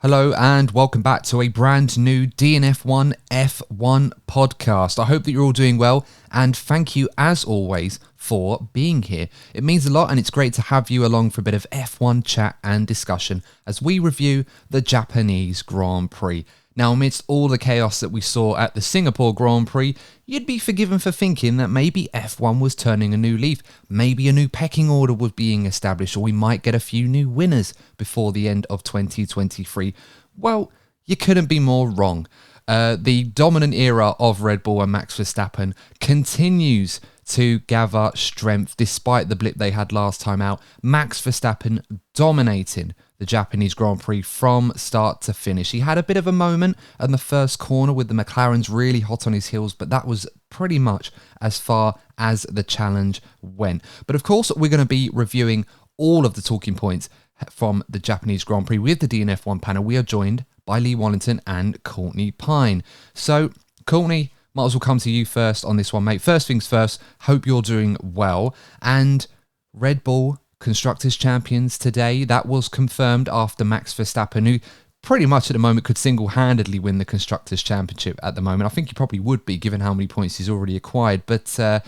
Hello and welcome back to a brand new DNF1 F1 podcast. I hope that you're all doing well and thank you as always for being here. It means a lot and it's great to have you along for a bit of F1 chat and discussion as we review the Japanese Grand Prix. Now, amidst all the chaos that we saw at the Singapore Grand Prix, you'd be forgiven for thinking that maybe F1 was turning a new leaf, maybe a new pecking order was being established, or we might get a few new winners before the end of 2023. Well, you couldn't be more wrong. The dominant era of Red Bull and Max Verstappen continues to gather strength despite the blip they had last time out. Max Verstappen dominating the Japanese Grand Prix from start to finish. He had a bit of a moment in the first corner with the McLarens really hot on his heels, but that was pretty much as far as the challenge went. But of course, we're going to be reviewing all of the talking points from the Japanese Grand Prix with the DNF1 panel. We are joined by Lee Wallington and Courtney Pine. So, Courtney, might as well come to you first on this one, mate. First things first, hope you're doing well. And Red Bull Constructors Champions today, that was confirmed after Max Verstappen, who pretty much at the moment could single-handedly win the Constructors Championship at the moment. I think he probably would be, given how many points he's already acquired. But the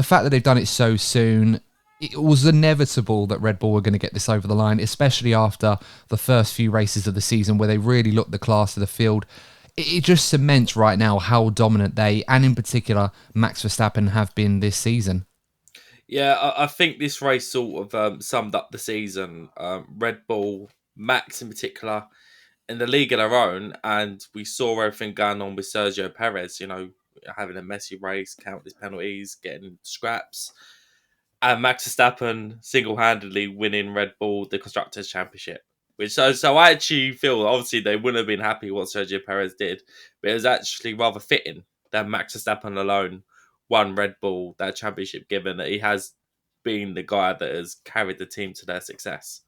fact that they've done it so soon, it was inevitable that Red Bull were going to get this over the line, especially after the first few races of the season where they really looked the class of the field. It just cements right now how dominant they, and in particular, Max Verstappen, have been this season. Yeah, I think this race sort of summed up the season. Red Bull, Max in particular, in the league of their own, and we saw everything going on with Sergio Perez, having a messy race, countless penalties, getting scraps, and Max Verstappen single-handedly winning Red Bull the Constructors' Championship. So I actually feel, obviously, they wouldn't have been happy what Sergio Perez did, but it was actually rather fitting that Max Verstappen alone won Red Bull that championship, given that he has been the guy that has carried the team to their success.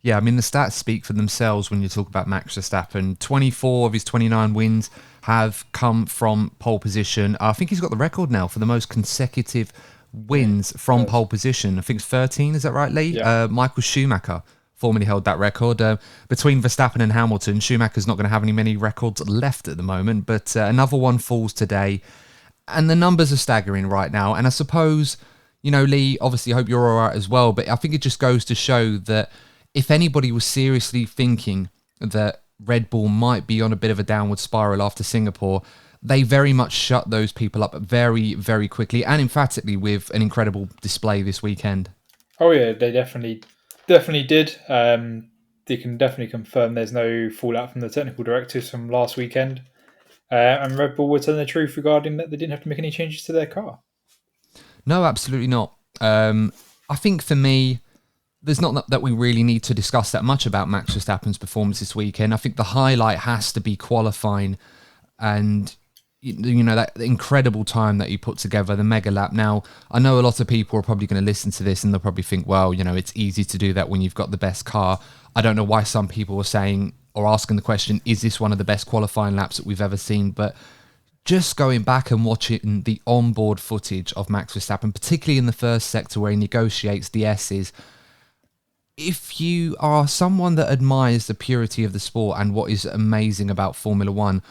Yeah, I mean, the stats speak for themselves when you talk about Max Verstappen. 24 of his 29 wins have come from pole position. I think he's got the record now for the most consecutive wins from pole position. I think it's 13, is that right, Lee? Yeah. Michael Schumacher formerly held that record. Between Verstappen and Hamilton, Schumacher's not going to have many records left at the moment, but another one falls today. And the numbers are staggering right now. And I suppose, Lee, obviously I hope you're all right as well, but I think it just goes to show that if anybody was seriously thinking that Red Bull might be on a bit of a downward spiral after Singapore, they very much shut those people up very, very quickly and emphatically with an incredible display this weekend. Oh yeah, they definitely did. They can definitely confirm there's no fallout from the technical directors from last weekend. And Red Bull were telling the truth regarding that they didn't have to make any changes to their car. No, absolutely not. I think for me, there's not that we really need to discuss that much about Max Verstappen's performance this weekend. I think the highlight has to be qualifying and, that incredible time that he put together, the mega lap. Now, I know a lot of people are probably going to listen to this and they'll probably think, well, it's easy to do that when you've got the best car. I don't know why some people are saying or asking the question, is this one of the best qualifying laps that we've ever seen? But just going back and watching the onboard footage of Max Verstappen, particularly in the first sector where he negotiates the S's, if you are someone that admires the purity of the sport and what is amazing about Formula One,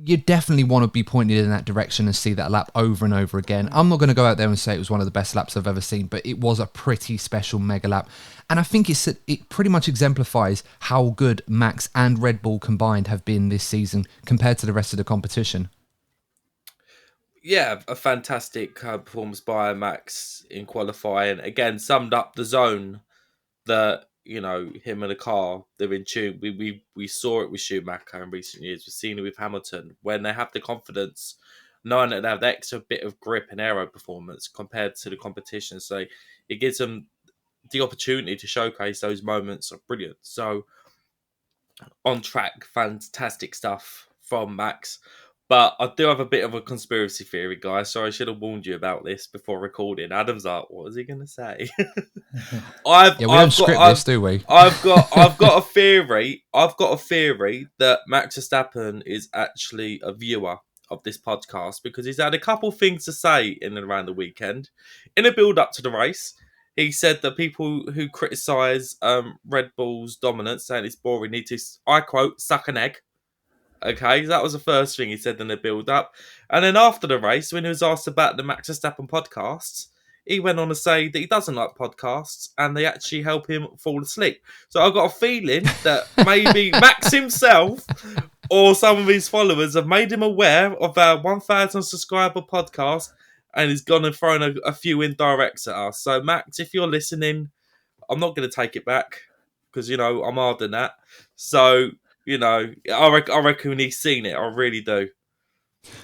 you definitely want to be pointed in that direction and see that lap over and over again. I'm not going to go out there and say it was one of the best laps I've ever seen, but it was a pretty special mega lap. And I think it pretty much exemplifies how good Max and Red Bull combined have been this season compared to the rest of the competition. Yeah, a fantastic performance by Max in qualifying. Again, summed up the zone that him and the car, they're in tune. We saw it with Schumacher in recent years. We've seen it with Hamilton when they have the confidence, knowing that they have the extra bit of grip and aero performance compared to the competition. So it gives them the opportunity to showcase those moments of brilliance. So on track, fantastic stuff from Max. But I do have a bit of a conspiracy theory, guys. So I should have warned you about this before recording. Adam's like, "What is he going to say?" We don't script this, do we? I've got a theory. I've got a theory that Max Verstappen is actually a viewer of this podcast because he's had a couple things to say in and around the weekend. In a build up to the race, he said that people who criticise Red Bull's dominance, saying it's boring, need to, I quote, suck an egg. Okay, that was the first thing he said in the build-up. And then after the race, when he was asked about the Max Verstappen podcasts, he went on to say that he doesn't like podcasts and they actually help him fall asleep. So I've got a feeling that maybe Max himself or some of his followers have made him aware of our 1,000 subscriber podcast and he's gone and thrown a few indirects at us. So Max, if you're listening, I'm not going to take it back because, I'm hard than that. So... I reckon he's seen it. I really do.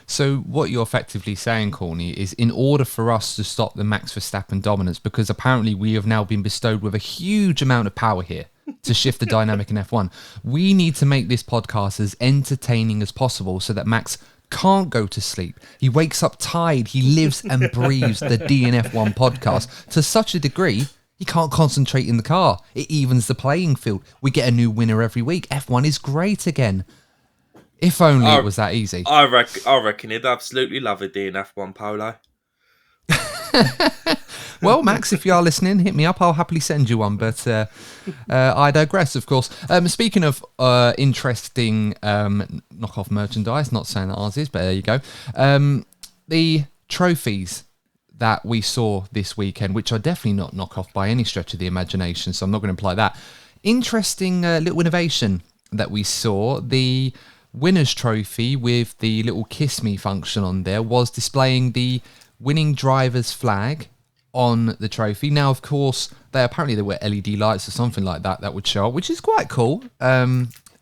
So what you're effectively saying, Courtney, is in order for us to stop the Max Verstappen dominance, because apparently we have now been bestowed with a huge amount of power here to shift the dynamic in F1, we need to make this podcast as entertaining as possible so that Max can't go to sleep. He wakes up tired. He lives and breathes the DNF1 podcast to such a degree he can't concentrate in the car. It evens the playing field. We get a new winner every week. F1 is great again. If only it was that easy. I reckon he'd absolutely love a DNF1 polo. Well, Max, if you are listening, hit me up. I'll happily send you one. But I digress, of course. Speaking of interesting knockoff merchandise, not saying that ours is, but there you go. The trophies that we saw this weekend, which are definitely not knockoff by any stretch of the imagination, so I'm not going to imply that. Interesting little innovation that we saw. The winner's trophy with the little kiss me function on there was displaying the winning driver's flag on the trophy. Now, of course, there were LED lights or something like that would show up, which is quite cool. I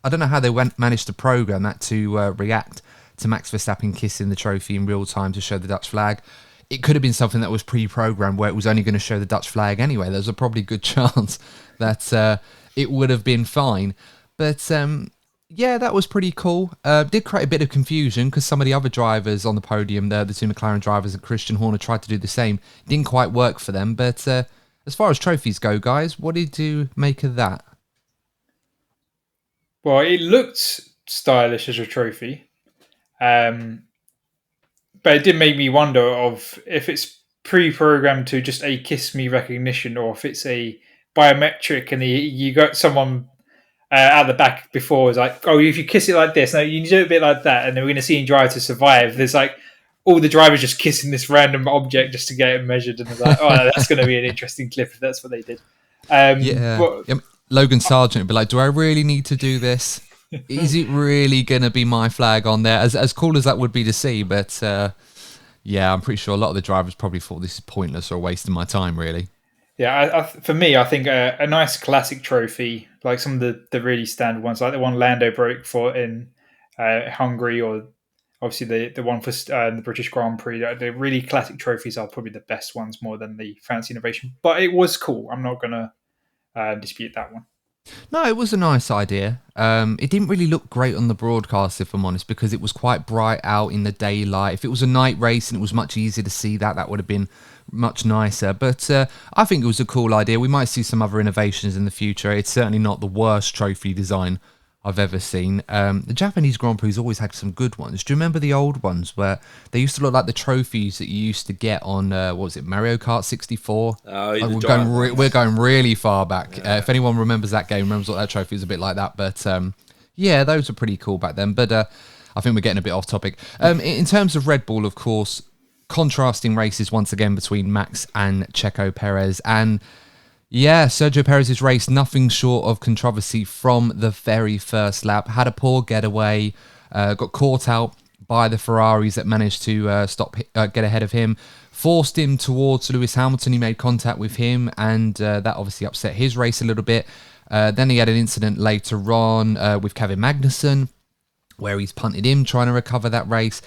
don't know how they managed to program that to react to Max Verstappen kissing the trophy in real time to show the Dutch flag. It could have been something that was pre-programmed where it was only going to show the Dutch flag anyway. There's a probably good chance that it would have been fine. But yeah, that was pretty cool. Did create a bit of confusion because some of the other drivers on the podium, the two McLaren drivers and Christian Horner, tried to do the same. Didn't quite work for them. But as far as trophies go, guys, what did you make of that? Well, it looked stylish as a trophy. But it did make me wonder of if it's pre-programmed to just a kiss me recognition or if it's a biometric and you got someone out the back before was like, oh, if you kiss it like this, no, you do it a bit like that, and then we're going to see him Drive to Survive. There's like all the drivers just kissing this random object just to get it measured, and it's like, oh, that's going to be an interesting clip if that's what they did. Logan Sargent would be like, do I really need to do this? Is it really going to be my flag on there? As cool as that would be to see, but yeah, I'm pretty sure a lot of the drivers probably thought this is pointless or wasting my time, really. Yeah, for me, I think a nice classic trophy, like some of the really standard ones, like the one Lando broke for in Hungary, or obviously the one for the British Grand Prix. The really classic trophies are probably the best ones, more than the fancy innovation. But it was cool. I'm not going to dispute that one. No, it was a nice idea. It didn't really look great on the broadcast, if I'm honest, because it was quite bright out in the daylight. If it was a night race and it was much easier to see that would have been much nicer. But I think it was a cool idea. We might see some other innovations in the future. It's certainly not the worst trophy design I've ever seen. The Japanese Grand Prix has always had some good ones. Do you remember the old ones where they used to look like the trophies that you used to get on, what was it, Mario Kart 64? We're going really far back. Yeah. If anyone remembers that game, remembers what that trophy was a bit like that. But yeah, those were pretty cool back then. But I think we're getting a bit off topic. In terms of Red Bull, of course, contrasting races once again between Max and Checo Perez. And yeah, Sergio Perez's race, nothing short of controversy from the very first lap. Had a poor getaway, got caught out by the Ferraris that managed to get ahead of him, forced him towards Lewis Hamilton. He made contact with him, and that obviously upset his race a little bit. Then he had an incident later on with Kevin Magnussen, where he's punted him, trying to recover that race.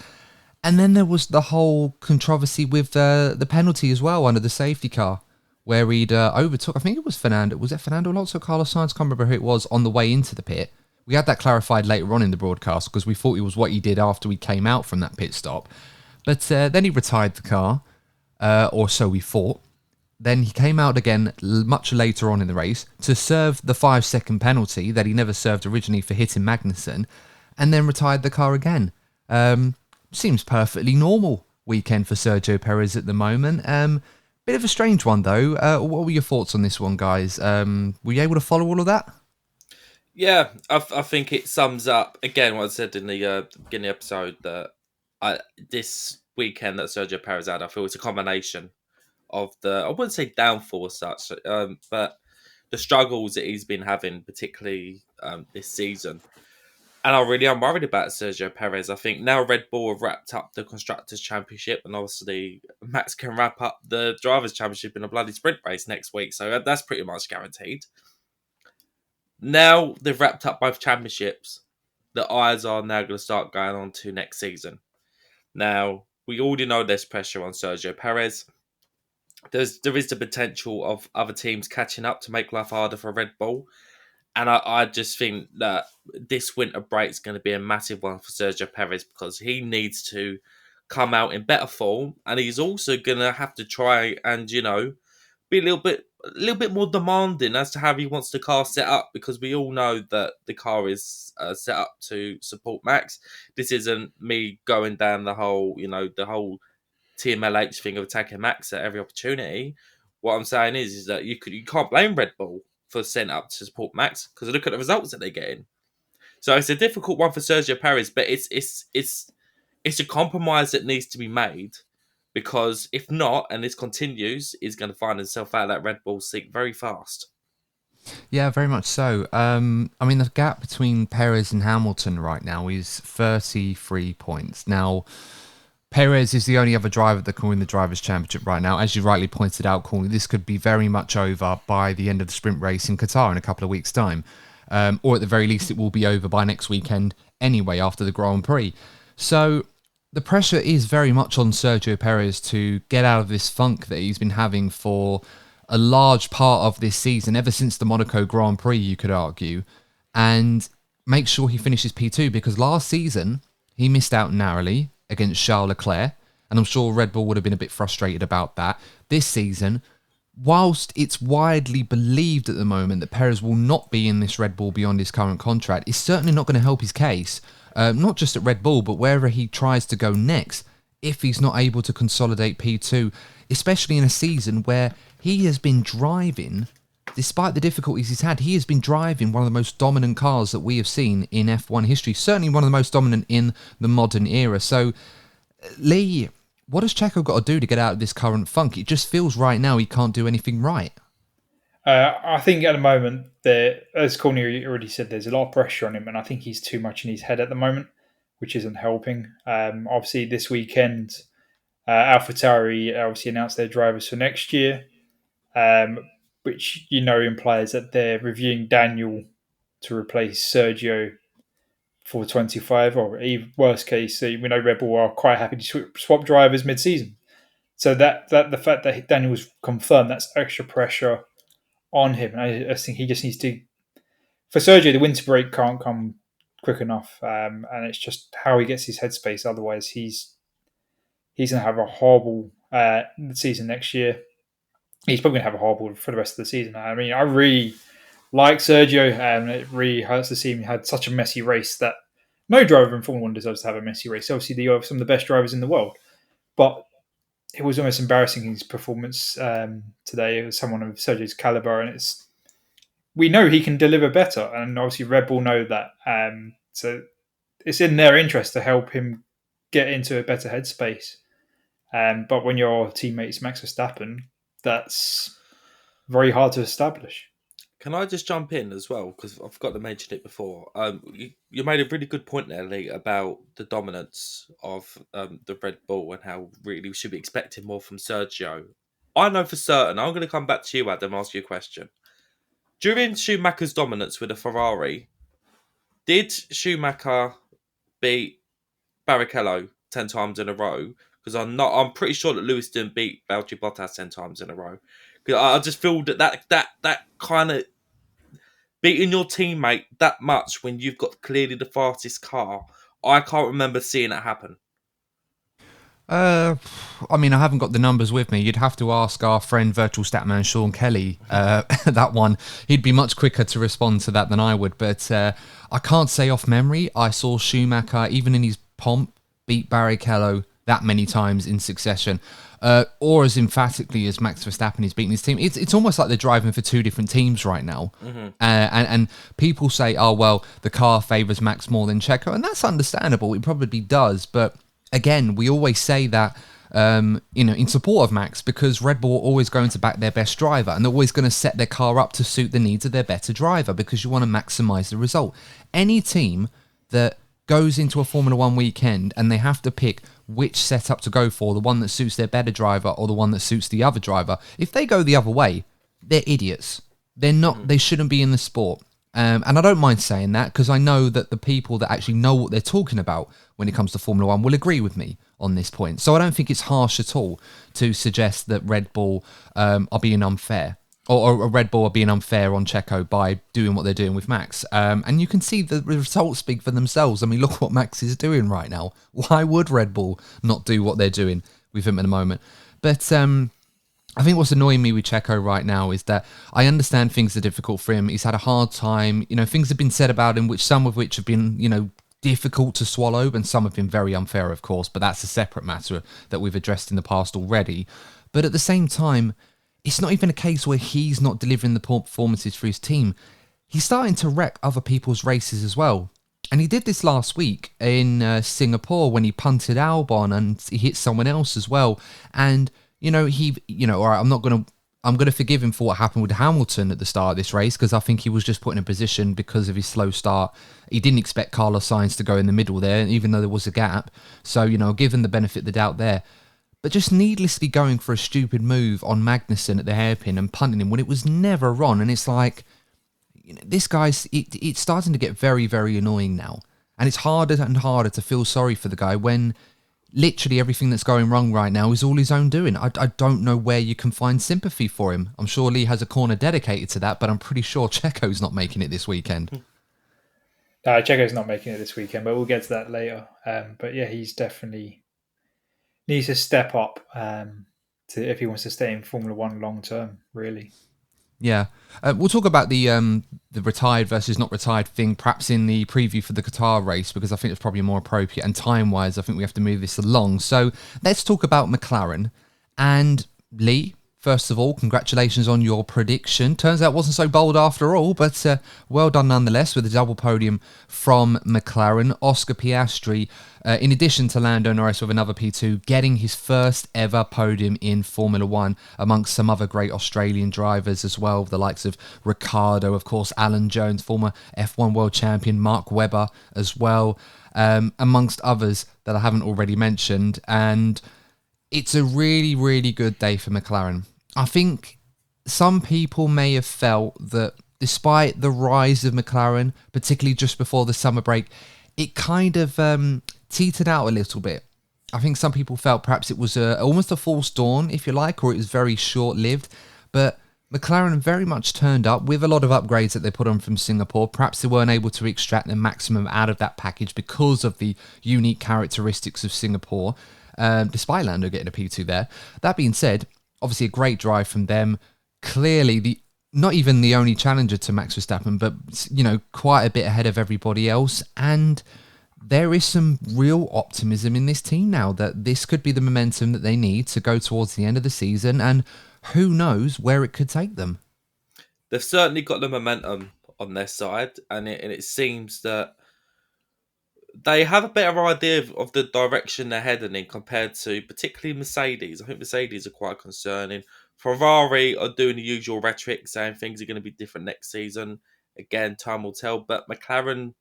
And then there was the whole controversy with the penalty as well under the safety car, where he'd overtook, I think it was Fernando. Was it Fernando Alonso, Carlos Sainz? Can't remember who it was, on the way into the pit. We had that clarified later on in the broadcast because we thought it was what he did after we came out from that pit stop. But then he retired the car, or so we thought. Then he came out again much later on in the race to serve the 5-second penalty that he never served originally for hitting Magnussen, and then retired the car again. Seems perfectly normal weekend for Sergio Perez at the moment. Bit of a strange one, though. What were your thoughts on this one, guys? Were you able to follow all of that? Yeah, I think it sums up, again, what I said in the beginning of the episode, that this weekend that Sergio Perez had, I feel it's a combination of I wouldn't say downfall as such, but the struggles that he's been having, particularly this season. And I really am worried about Sergio Perez. I think now Red Bull have wrapped up the Constructors' Championship, and obviously Max can wrap up the Drivers' Championship in a bloody sprint race next week, so that's pretty much guaranteed. Now they've wrapped up both championships, the eyes are now going to start going on to next season. Now, we already know there's pressure on Sergio Perez. There is the potential of other teams catching up to make life harder for Red Bull. And I just think that this winter break is going to be a massive one for Sergio Perez because he needs to come out in better form. And he's also going to have to try and, be a little bit more demanding as to how he wants the car set up, because we all know that the car is set up to support Max. This isn't me going down the whole TMLH thing of attacking Max at every opportunity. What I'm saying is that you can't blame Red Bull for setting up to support Max, because look at the results that they're getting. So it's a difficult one for Sergio Perez, but it's a compromise that needs to be made, because if not, and this continues, he's going to find himself out of that Red Bull seat very fast. Yeah, very much so. The gap between Perez and Hamilton right now is 33 points. Now, Perez is the only other driver that can win the Drivers' Championship right now. As you rightly pointed out, Courtney, this could be very much over by the end of the sprint race in Qatar in a couple of weeks' time. Or at the very least, it will be over by next weekend anyway, after the Grand Prix. So the pressure is very much on Sergio Perez to get out of this funk that he's been having for a large part of this season, ever since the Monaco Grand Prix, you could argue, and make sure he finishes P2, because last season he missed out narrowly against Charles Leclerc, and I'm sure Red Bull would have been a bit frustrated about that. This season, whilst it's widely believed at the moment that Perez will not be in this Red Bull beyond his current contract, it's certainly not going to help his case, not just at Red Bull, but wherever he tries to go next, if he's not able to consolidate P2, especially in a season where he has been driving, despite the difficulties he's had, he has been driving one of the most dominant cars that we have seen in F1 history, certainly one of the most dominant in the modern era. So, Lee, what has Checo got to do to get out of this current funk? It just feels right now he can't do anything right. I think at the moment, as Courtney already said, there's a lot of pressure on him, and I think he's too much in his head at the moment, which isn't helping. Obviously, this weekend, AlphaTauri obviously announced their drivers for next year, which implies that they're reviewing Daniel to replace Sergio for 25, or even worst case, we know Red Bull are quite happy to swap drivers mid-season. So that the fact that Daniel was confirmed, that's extra pressure on him. And I think he just needs to. For Sergio, the winter break can't come quick enough, and it's just how he gets his headspace. Otherwise, he's going to have a horrible season next year. He's probably going to have a horrible for the rest of the season. I mean, I really like Sergio, and it really hurts to see him had such a messy race that no driver in Formula 1 deserves to have a messy race. Obviously, you have some of the best drivers in the world, but it was almost embarrassing, his performance today. It was someone of Sergio's caliber, and we know he can deliver better, and obviously Red Bull know that. So it's in their interest to help him get into a better headspace. But when your teammate's Max Verstappen, that's very hard to establish. Can I just jump in as well? Because I forgot to mention it before. You made a really good point there, Lee, about the dominance of the Red Bull and how really we should be expecting more from Sergio. I know for certain, I'm going to come back to you, Adam, and ask you a question. During Schumacher's dominance with a Ferrari, did Schumacher beat Barrichello 10 times in a row? Because I'm pretty sure that Lewis didn't beat Valtteri Bottas 10 times in a row. Because I just feel that kind of beating your teammate that much when you've got clearly the fastest car, I can't remember seeing it happen. I haven't got the numbers with me. You'd have to ask our friend Virtual Statman Sean Kelly that one. He'd be much quicker to respond to that than I would. But I can't say off memory I saw Schumacher, even in his pomp, beat Barrichello that many times in succession, or as emphatically as Max Verstappen is beating his team. It's almost like they're driving for two different teams right now. And people say, oh, well, the car favours Max more than Checo, and that's understandable. It probably does. But again, we always say that, in support of Max, because Red Bull are always going to back their best driver, and they're always going to set their car up to suit the needs of their better driver, because you want to maximise the result. Any team that goes into a Formula 1 weekend and they have to pick which setup to go for, the one that suits their better driver or the one that suits the other driver, if they go the other way, they're idiots. They're not. They shouldn't be in the sport. And I don't mind saying that, because I know that the people that actually know what they're talking about when it comes to Formula 1 will agree with me on this point. So I don't think it's harsh at all to suggest that Red Bull are being unfair, or Red Bull are being unfair on Checo by doing what they're doing with Max. And you can see the results speak for themselves. I mean, look what Max is doing right now. Why would Red Bull not do what they're doing with him at the moment? But I think what's annoying me with Checo right now is that I understand things are difficult for him. He's had a hard time. Things have been said about him, some of which have been, difficult to swallow, and some have been very unfair, of course, but that's a separate matter that we've addressed in the past already. But at the same time, it's not even a case where he's not delivering the poor performances for his team. He's starting to wreck other people's races as well. And he did this last week in Singapore when he punted Albon and he hit someone else as well. And, all right, I'm going to forgive him for what happened with Hamilton at the start of this race, because I think he was just put in a position because of his slow start. He didn't expect Carlos Sainz to go in the middle there, even though there was a gap. So, give him the benefit of the doubt there. But just needlessly going for a stupid move on Magnussen at the hairpin and punting him when it was never on. And it's like, this guy's, it's starting to get very, very annoying now. And it's harder and harder to feel sorry for the guy when literally everything that's going wrong right now is all his own doing. I don't know where you can find sympathy for him. I'm sure Lee has a corner dedicated to that, but I'm pretty sure Checo's not making it this weekend. No, Checo's not making it this weekend, but we'll get to that later. But yeah, he's definitely needs to step up if he wants to stay in Formula 1 long term, really. Yeah. We'll talk about the retired versus not retired thing perhaps in the preview for the Qatar race, because I think it's probably more appropriate, and time-wise I think we have to move this along. So let's talk about McLaren. And Lee, first of all, congratulations on your prediction. Turns out it wasn't so bold after all, but well done nonetheless with a double podium from McLaren. Oscar Piastri, in addition to Lando Norris with another P2, getting his first ever podium in Formula 1 amongst some other great Australian drivers as well, the likes of Ricciardo, of course, Alan Jones, former F1 world champion, Mark Webber as well, amongst others that I haven't already mentioned. And it's a really, really good day for McLaren. I think some people may have felt that despite the rise of McLaren, particularly just before the summer break, it kind of teetered out a little bit. I think some people felt perhaps it was almost a false dawn, if you like, or it was very short-lived. But McLaren very much turned up with a lot of upgrades that they put on from Singapore. Perhaps they weren't able to extract the maximum out of that package because of the unique characteristics of Singapore, despite Lando getting a P2 there. That being said, obviously a great drive from them. Clearly, not even the only challenger to Max Verstappen, but, quite a bit ahead of everybody else. And there is some real optimism in this team now that this could be the momentum that they need to go towards the end of the season, and who knows where it could take them. They've certainly got the momentum on their side, and it seems that they have a better idea of the direction they're heading in compared to particularly Mercedes. I think Mercedes are quite concerning. Ferrari are doing the usual rhetoric, saying things are going to be different next season. Again, time will tell. But McLaren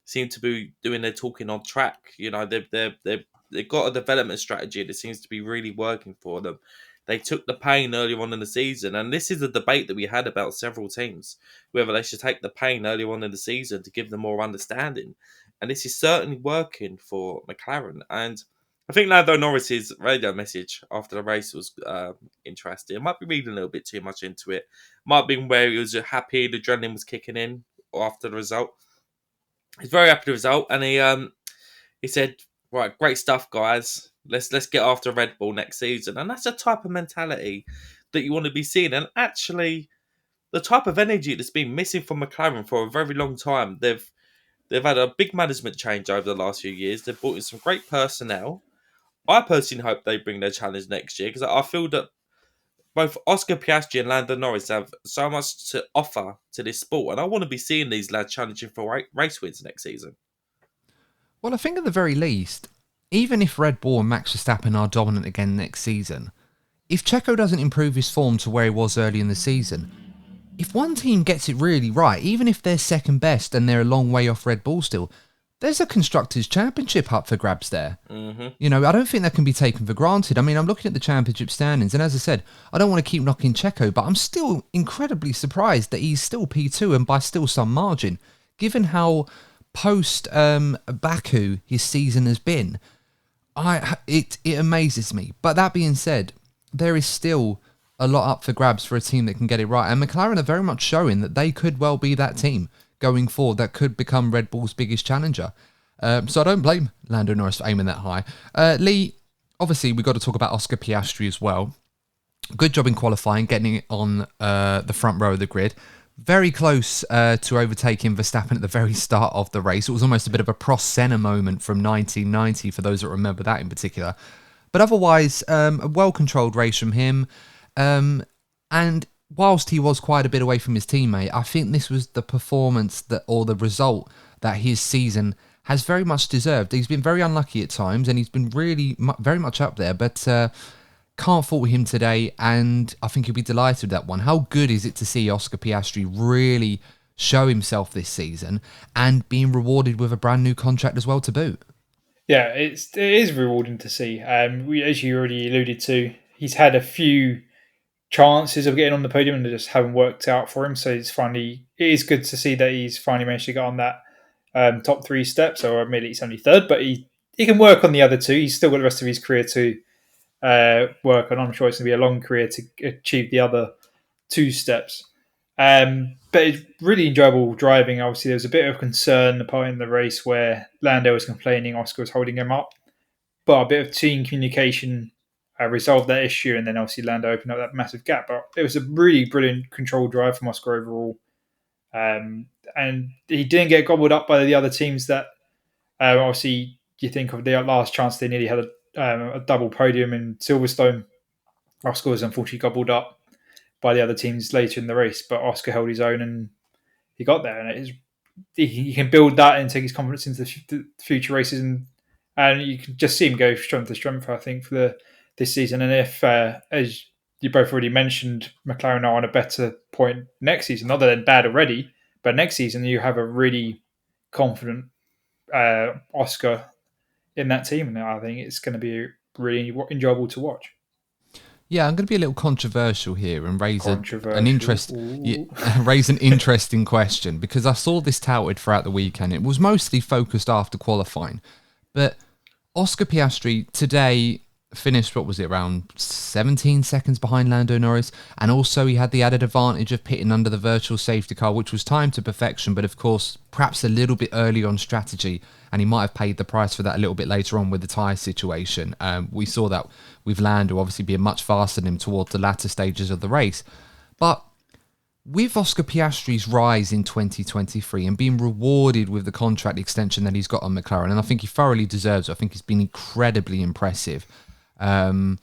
seem to be doing their talking on track. They've got a development strategy that seems to be really working for them. They took the pain earlier on in the season, and this is a debate that we had about several teams, whether they should take the pain earlier on in the season to give them more understanding. And this is certainly working for McLaren. And I think Lando Norris's radio message after the race was interesting. I might be reading a little bit too much into it. Might have been where he was happy, the adrenaline was kicking in after the result. He's very happy with the result, and he said, "Right, great stuff, guys. Let's get after Red Bull next season." And that's the type of mentality that you want to be seeing. And actually, the type of energy that's been missing from McLaren for a very long time. They've had a big management change over the last few years. They've brought in some great personnel. I personally hope they bring their challenge next year because I feel that both Oscar Piastri and Lando Norris have so much to offer to this sport, and I want to be seeing these lads challenging for race wins next season. Well, I think at the very least, even if Red Bull and Max Verstappen are dominant again next season, if Checo doesn't improve his form to where he was early in the season, if one team gets it really right, even if they're second best and they're a long way off Red Bull still, there's a Constructors' Championship up for grabs there. Mm-hmm. You know, I don't think that can be taken for granted. I mean, I'm looking at the championship standings, and as I said, I don't want to keep knocking Checo, but I'm still incredibly surprised that he's still P2 and by still some margin, given how post Baku his season has been. It amazes me. But that being said, there is still a lot up for grabs for a team that can get it right, and McLaren are very much showing that they could well be that team going forward that could become Red Bull's biggest challenger. So I don't blame Lando Norris for aiming that high. Lee, obviously we've got to talk about Oscar Piastri as well. Good job in qualifying, getting it on the front row of the grid. Very close to overtaking Verstappen at the very start of the race. It was almost a bit of a Prost Senna moment from 1990, for those that remember that in particular. But otherwise, a well-controlled race from him. And whilst he was quite a bit away from his teammate, I think this was the performance or the result that his season has very much deserved. He's been very unlucky at times, and he's been really very much up there, but can't fault him today, and I think he'll be delighted with that one. How good is it to see Oscar Piastri really show himself this season and being rewarded with a brand new contract as well to boot? Yeah, it is rewarding to see. As you already alluded to, he's had a few chances of getting on the podium and they just haven't worked out for him. So it is good to see that he's finally managed to get on that top 3 steps. Or admittedly, he's only third, but he can work on the other 2. He's still got the rest of his career to work on. I'm sure it's going to be a long career to achieve the other 2 steps. But it's really enjoyable driving. Obviously, there was a bit of concern part in the race where Lando was complaining, Oscar was holding him up. But a bit of team communication resolved that issue, and then obviously Lando opened up that massive gap. But it was a really brilliant controlled drive from Oscar overall. And he didn't get gobbled up by the other teams that obviously you think of the last chance they nearly had a double podium in Silverstone. Oscar was unfortunately gobbled up by the other teams later in the race, but Oscar held his own and he got there. And he can build that and take his confidence into the future races, and you can just see him go strength to strength, I think, for this season. And if, as you both already mentioned, McLaren are on a better point next season, not that they're bad already, but next season you have a really confident Oscar in that team, and I think it's going to be really enjoyable to watch. Yeah, I'm going to be a little controversial here and raise an interesting question, because I saw this touted throughout the weekend. It was mostly focused after qualifying, but Oscar Piastri today finished, what was it, around 17 seconds behind Lando Norris, and also he had the added advantage of pitting under the virtual safety car, which was timed to perfection, but of course perhaps a little bit early on strategy, and he might have paid the price for that a little bit later on with the tyre situation. We saw that with Lando obviously being much faster than him towards the latter stages of the race. But with Oscar Piastri's rise in 2023 and being rewarded with the contract extension that he's got on McLaren, and I think he thoroughly deserves it. I think he's been incredibly impressive. And,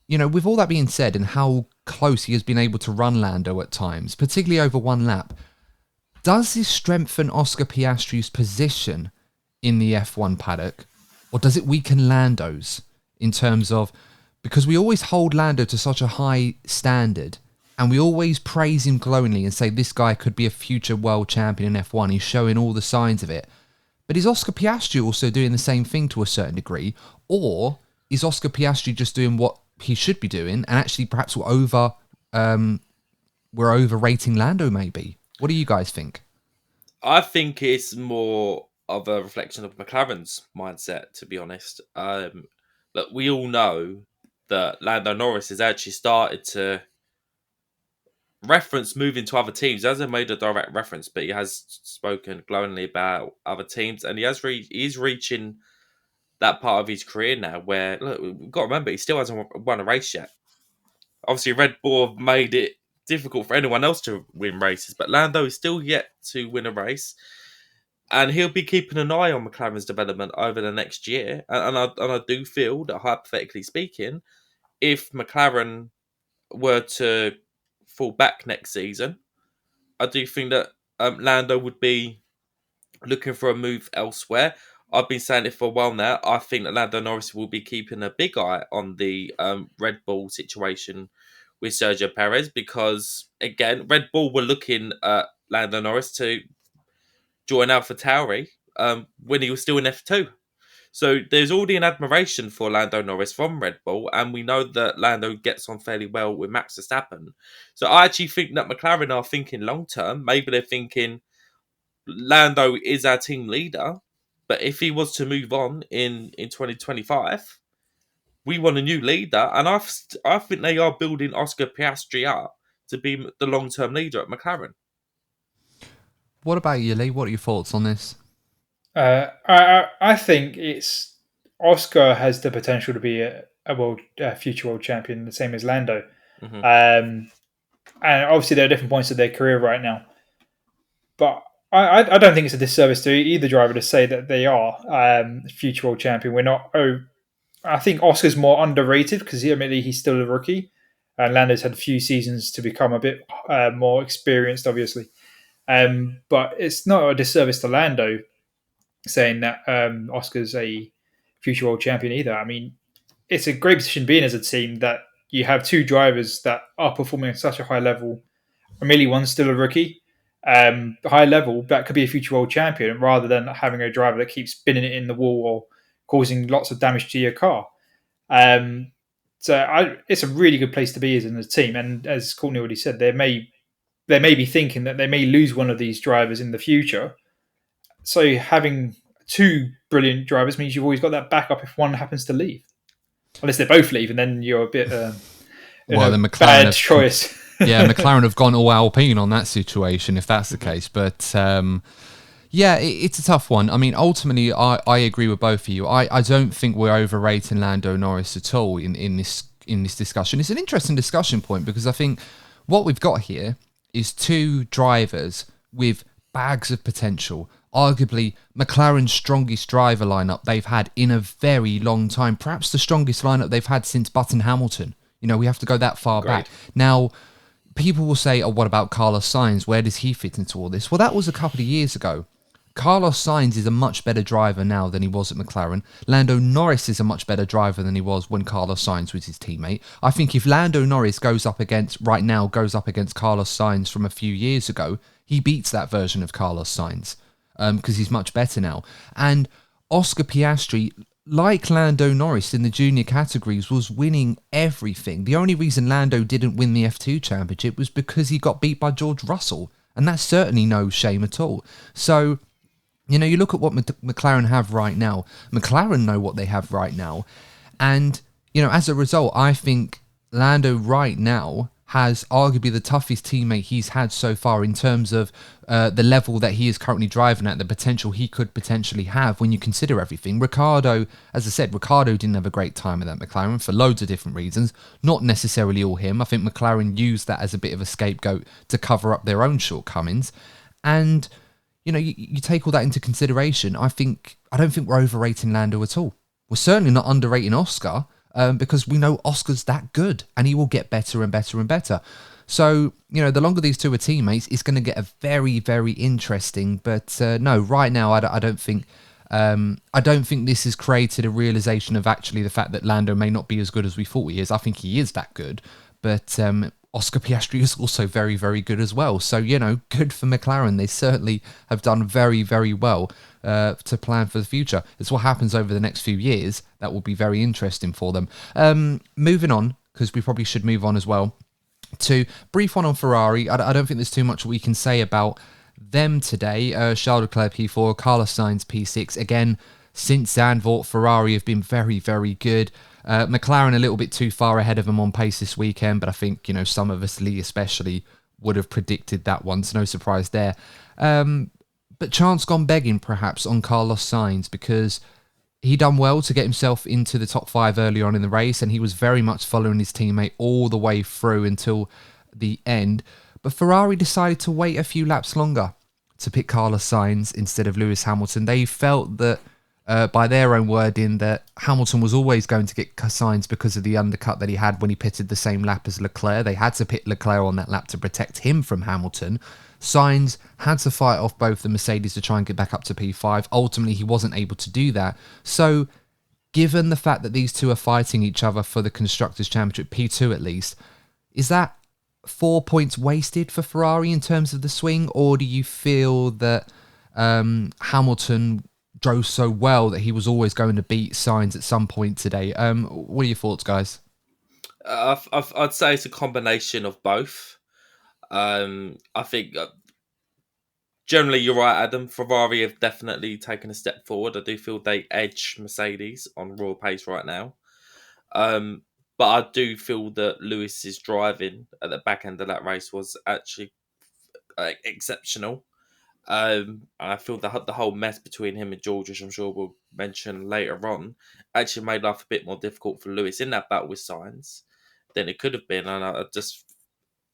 you know, with all that being said and how close he has been able to run Lando at times, particularly over one lap, does this strengthen Oscar Piastri's position in the F1 paddock, or does it weaken Lando's in terms of, because we always hold Lando to such a high standard and we always praise him glowingly and say this guy could be a future world champion in F1, he's showing all the signs of it. But is Oscar Piastri also doing the same thing to a certain degree? Or is Oscar Piastri just doing what he should be doing and actually perhaps we're overrating Lando maybe? What do you guys think? I think it's more of a reflection of McLaren's mindset, to be honest. Look, we all know that Lando Norris has actually started to reference moving to other teams. He hasn't made a direct reference, but he has spoken glowingly about other teams, and he's reaching that part of his career now where, look, we've got to remember, he still hasn't won a race yet. Obviously, Red Bull have made it difficult for anyone else to win races, but Lando is still yet to win a race. and he'll be keeping an eye on McLaren's development over the next year. And I do feel that, hypothetically speaking, if McLaren were to fall back next season, I do think that Lando would be looking for a move elsewhere. I've been saying it for a while now. I think that Lando Norris will be keeping a big eye on the Red Bull situation with Sergio Perez, because, again, Red Bull were looking at Lando Norris to join AlphaTauri when he was still in F2. So there's already an admiration for Lando Norris from Red Bull, and we know that Lando gets on fairly well with Max Verstappen. So I actually think that McLaren are thinking long term. Maybe they're thinking Lando is our team leader, but if he was to move on in 2025, we want a new leader, and I think they are building Oscar Piastri up to be the long term leader at McLaren. What about you, Lee? What are your thoughts on this? I think it's Oscar has the potential to be a future world champion, the same as Lando. Mhm. And obviously there are different points of their career right now, but I don't think it's a disservice to either driver to say that they are future world champion. We're not. I think Oscar's more underrated because admittedly he's still a rookie, and Lando's had a few seasons to become a bit more experienced, obviously. But it's not a disservice to Lando saying that Oscar's a future world champion either. I mean, it's a great position being as a team that you have two drivers that are performing at such a high level. Admittedly, one's still a rookie, high level, that could be a future world champion rather than having a driver that keeps spinning it in the wall or causing lots of damage to your car. It's a really good place to be as in a team. And as Courtney already said, they may be thinking that they may lose one of these drivers in the future. So having two brilliant drivers means you've always got that backup if one happens to leave. Unless they both leave, and then you're a bit then McLaren bad choice. Yeah, McLaren have gone all Alpine on that situation, if that's the case. But yeah, it's a tough one. I mean, ultimately, I agree with both of you. I don't think we're overrating Lando Norris at all in this discussion. It's an interesting discussion point because I think what we've got here is two drivers with bags of potential. Arguably, McLaren's strongest driver lineup they've had in a very long time. Perhaps the strongest lineup they've had since Button Hamilton. You know, we have to go that far back. Now, people will say, oh, what about Carlos Sainz? Where does he fit into all this? Well, that was a couple of years ago. Carlos Sainz is a much better driver now than he was at McLaren. Lando Norris is a much better driver than he was when Carlos Sainz was his teammate. I think if Lando Norris goes up against Carlos Sainz from a few years ago, he beats that version of Carlos Sainz because he's much better now. And Oscar Piastri, like Lando Norris in the junior categories, was winning everything. The only reason Lando didn't win the F2 championship was because he got beat by George Russell. And that's certainly no shame at all. So, you know, you look at what McLaren have right now. McLaren know what they have right now. And, you know, as a result, I think Lando right now has arguably the toughest teammate he's had so far in terms of the level that he is currently driving at, the potential he could potentially have when you consider everything. Ricardo, as I said, didn't have a great time at that McLaren for loads of different reasons, not necessarily all him. I think McLaren used that as a bit of a scapegoat to cover up their own shortcomings. And, you know, you take all that into consideration, I don't think we're overrating Lando at all. We're certainly not underrating Oscar, because we know Oscar's that good and he will get better and better and better. So, you know, the longer these two are teammates, it's going to get a very, very interesting. But no, right now, I don't think this has created a realization of actually the fact that Lando may not be as good as we thought he is. I think he is that good, but Oscar Piastri is also very, very good as well. So, you know, good for McLaren. They certainly have done very, very well to plan for the future. It's what happens over the next few years. That will be very interesting for them. Moving on, because we probably should move on as well, to brief one on Ferrari. I don't think there's too much we can say about them today. Charles Leclerc P4, Carlos Sainz P6. Again, since Zandvoort, Ferrari have been very, very good. McLaren a little bit too far ahead of them on pace this weekend, but I think, you know, some of us, Lee especially, would have predicted that one, so no surprise there. But chance gone begging, perhaps, on Carlos Sainz, because he done well to get himself into the top 5 early on in the race, and he was very much following his teammate all the way through until the end. But Ferrari decided to wait a few laps longer to pick Carlos Sainz instead of Lewis Hamilton. They felt that, by their own wording, that Hamilton was always going to get Sainz because of the undercut that he had when he pitted the same lap as Leclerc. They had to pit Leclerc on that lap to protect him from Hamilton. Sainz had to fight off both the Mercedes to try and get back up to P5. Ultimately, he wasn't able to do that. So, given the fact that these two are fighting each other for the Constructors' Championship, P2 at least, is that 4 points wasted for Ferrari in terms of the swing, or do you feel that Hamilton drove so well that he was always going to beat Sainz at some point today? What are your thoughts, guys? I'd say it's a combination of both. I think generally you're right, Adam. Ferrari have definitely taken a step forward. I do feel they edge Mercedes on raw pace right now. But I do feel that Lewis's driving at the back end of that race was actually exceptional. I feel the whole mess between him and George, which I'm sure we'll mention later on, actually made life a bit more difficult for Lewis in that battle with Sainz than it could have been. And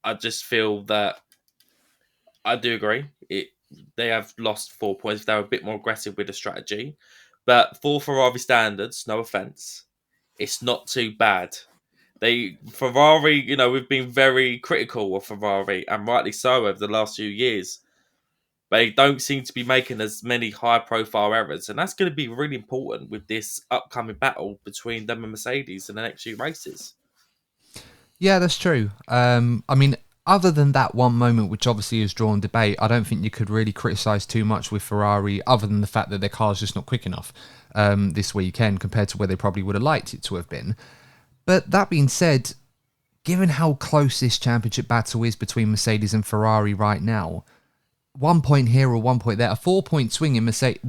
I just feel that I do agree. They have lost 4 points. They were a bit more aggressive with the strategy, but for Ferrari standards, no offense, it's not too bad. Ferrari, we've been very critical of Ferrari, and rightly so, over the last few years. They don't seem to be making as many high-profile errors, and that's going to be really important with this upcoming battle between them and Mercedes in the next few races. Yeah, that's true. Other than that one moment, which obviously has drawn debate, I don't think you could really criticise too much with Ferrari, other than the fact that their car's just not quick enough this weekend compared to where they probably would have liked it to have been. But that being said, given how close this championship battle is between Mercedes and Ferrari right now, 1 point here or 1 point there, a 4 point swing in Mercedes,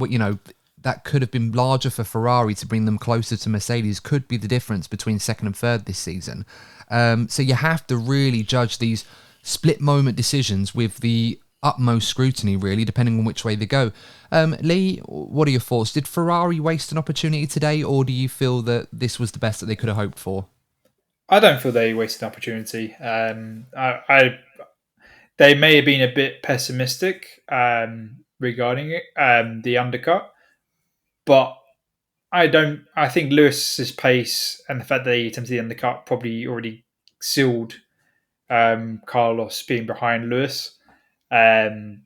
that could have been larger for Ferrari to bring them closer to Mercedes, could be the difference between second and third this season. So you have to really judge these split moment decisions with the utmost scrutiny, really, depending on which way they go. Lee, what are your thoughts? Did Ferrari waste an opportunity today, or do you feel that this was the best that they could have hoped for? I don't feel they wasted an opportunity. They may have been a bit pessimistic regarding it, the undercut, but I think Lewis's pace and the fact that he attempted the undercut probably already sealed Carlos being behind Lewis. And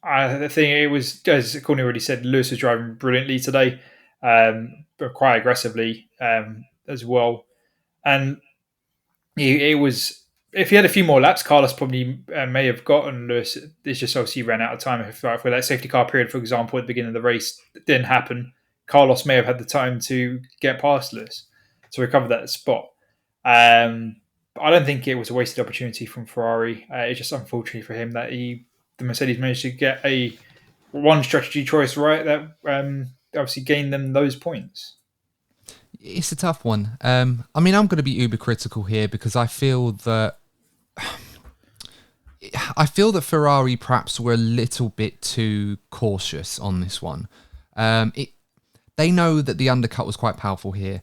I think it was, as Courtney already said, Lewis was driving brilliantly today, but quite aggressively as well. And it was, if he had a few more laps, Carlos probably may have gotten Lewis. It's just obviously ran out of time. If that safety car period, for example, at the beginning of the race didn't happen, Carlos may have had the time to get past Lewis to recover that spot. I don't think it was a wasted opportunity from Ferrari. It's just unfortunate for him that the Mercedes managed to get one strategy choice right that obviously gained them those points. It's a tough one. I'm going to be uber critical here because I feel that Ferrari perhaps were a little bit too cautious on this one. They know that the undercut was quite powerful here.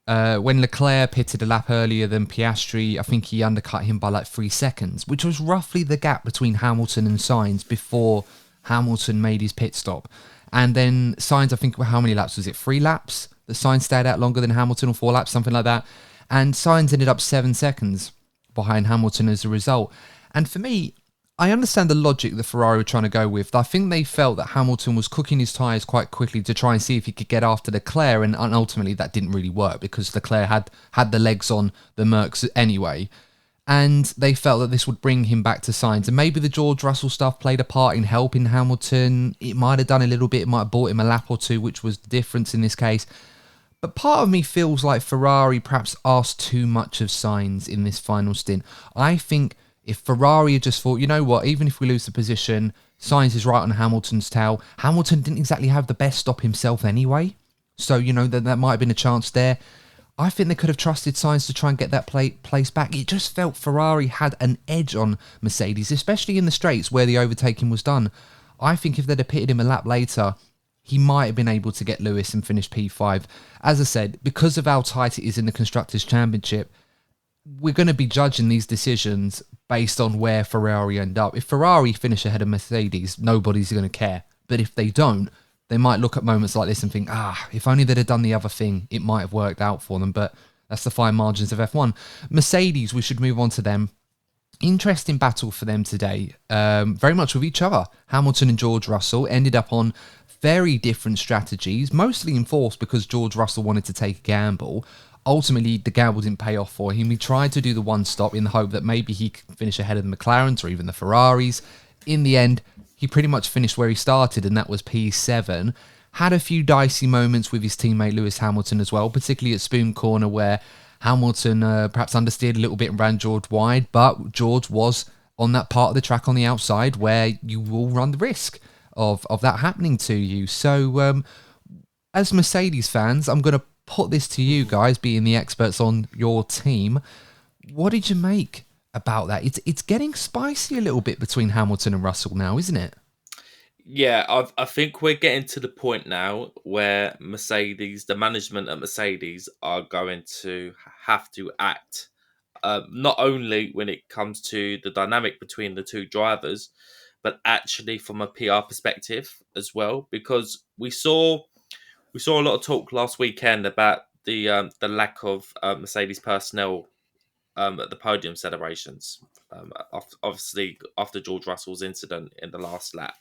When Leclerc pitted a lap earlier than Piastri, I think he undercut him by like 3 seconds, which was roughly the gap between Hamilton and Sainz before Hamilton made his pit stop. And then Sainz, I think, how many laps was it? 3 laps? That Sainz stayed out longer than Hamilton, or 4 laps, something like that. And Sainz ended up 7 seconds behind Hamilton as a result. And for me, I understand the logic that Ferrari were trying to go with. I think they felt that Hamilton was cooking his tyres quite quickly to try and see if he could get after Leclerc, and ultimately that didn't really work because Leclerc had the legs on the Mercs anyway. And they felt that this would bring him back to Sainz. And maybe the George Russell stuff played a part in helping Hamilton. It might have done a little bit. It might have bought him a lap or two, which was the difference in this case. But part of me feels like Ferrari perhaps asked too much of Sainz in this final stint. I think if Ferrari had just thought, you know what, even if we lose the position, Sainz is right on Hamilton's tail. Hamilton didn't exactly have the best stop himself anyway. So, that might have been a chance there. I think they could have trusted Sainz to try and get that place back. It just felt Ferrari had an edge on Mercedes, especially in the straights where the overtaking was done. I think if they'd have pitted him a lap later, he might have been able to get Lewis and finish P5. As I said, because of how tight it is in the Constructors' Championship, we're going to be judging these decisions based on where Ferrari end up. If Ferrari finish ahead of Mercedes, nobody's going to care. But if they don't, they might look at moments like this and think, if only they'd have done the other thing, it might have worked out for them. But that's the fine margins of F1. Mercedes, we should move on to them. Interesting battle for them today, very much with each other. Hamilton and George Russell ended up on very different strategies, mostly enforced because George Russell wanted to take a gamble. Ultimately, the gamble didn't pay off for him. He tried to do the one stop in the hope that maybe he could finish ahead of the McLarens or even the Ferraris. In the end, he pretty much finished where he started, and that was P7. Had a few dicey moments with his teammate Lewis Hamilton as well, particularly at Spoon Corner, where Hamilton perhaps understeered a little bit and ran George wide, but George was on that part of the track on the outside where you will run the risk of that happening to you. So as Mercedes fans, I'm going to put this to you guys, being the experts on your team. What did you make about that? It's getting spicy a little bit between Hamilton and Russell now, isn't it? Yeah, I think we're getting to the point now where Mercedes, the management at Mercedes, are going to have to act. Not only when it comes to the dynamic between the two drivers, but actually from a PR perspective as well, because we saw a lot of talk last weekend about the lack of Mercedes personnel at the podium celebrations. Obviously, after George Russell's incident in the last lap,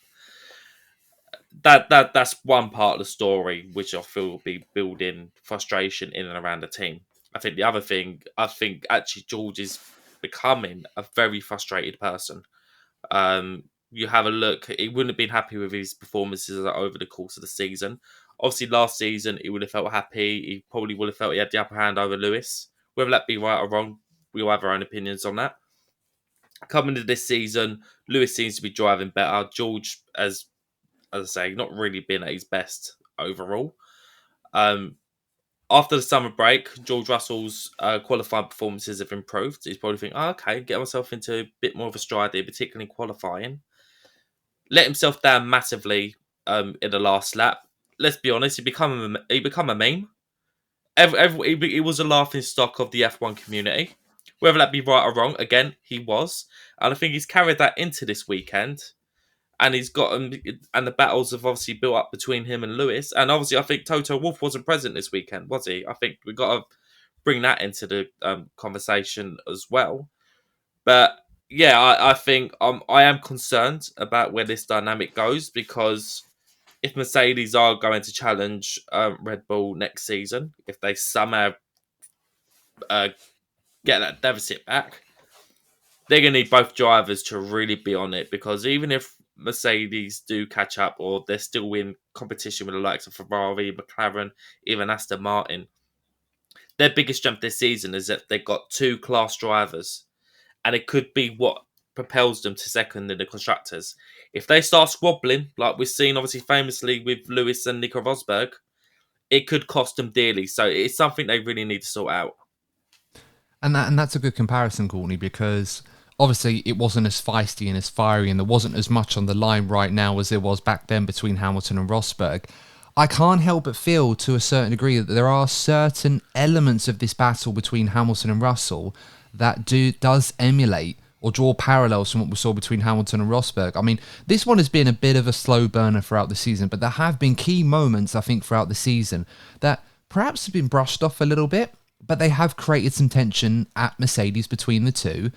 that's one part of the story which I feel will be building frustration in and around the team. I think the other thing, actually George is becoming a very frustrated person. You have a look, he wouldn't have been happy with his performances over the course of the season. Obviously, last season, he would have felt happy. He probably would have felt he had the upper hand over Lewis. Whether that be right or wrong, we all have our own opinions on that. Coming to this season, Lewis seems to be driving better. George, as I say, not really been at his best overall. After the summer break, George Russell's qualifying performances have improved. He's probably thinking, okay, get myself into a bit more of a stride here, particularly in qualifying. Let himself down massively in the last lap. Let's be honest, he become a meme. He was a laughing stock of the F1 community. Whether that be right or wrong, again, he was. And I think he's carried that into this weekend. And he's got and the battles have obviously built up between him and Lewis. And obviously, I think Toto Wolff wasn't present this weekend, was he? I think we've got to bring that into the conversation as well. But yeah, I think I am concerned about where this dynamic goes, because if Mercedes are going to challenge Red Bull next season, if they somehow get that deficit back, they're going to need both drivers to really be on it, because even if Mercedes do catch up, or they're still in competition with the likes of Ferrari, McLaren, even Aston Martin, their biggest strength this season is that they've got two class drivers, and it could be what propels them to second in the constructors. If they start squabbling, like we've seen obviously famously with Lewis and Nico Rosberg, it could cost them dearly. So it's something they really need to sort out. And that's a good comparison, Courtney, because obviously it wasn't as feisty and as fiery, and there wasn't as much on the line right now as there was back then between Hamilton and Rosberg. I can't help but feel to a certain degree that there are certain elements of this battle between Hamilton and Russell that does emulate or draw parallels from what we saw between Hamilton and Rosberg. I mean, this one has been a bit of a slow burner throughout the season, but there have been key moments, I think, throughout the season that perhaps have been brushed off a little bit, but they have created some tension at Mercedes between the two.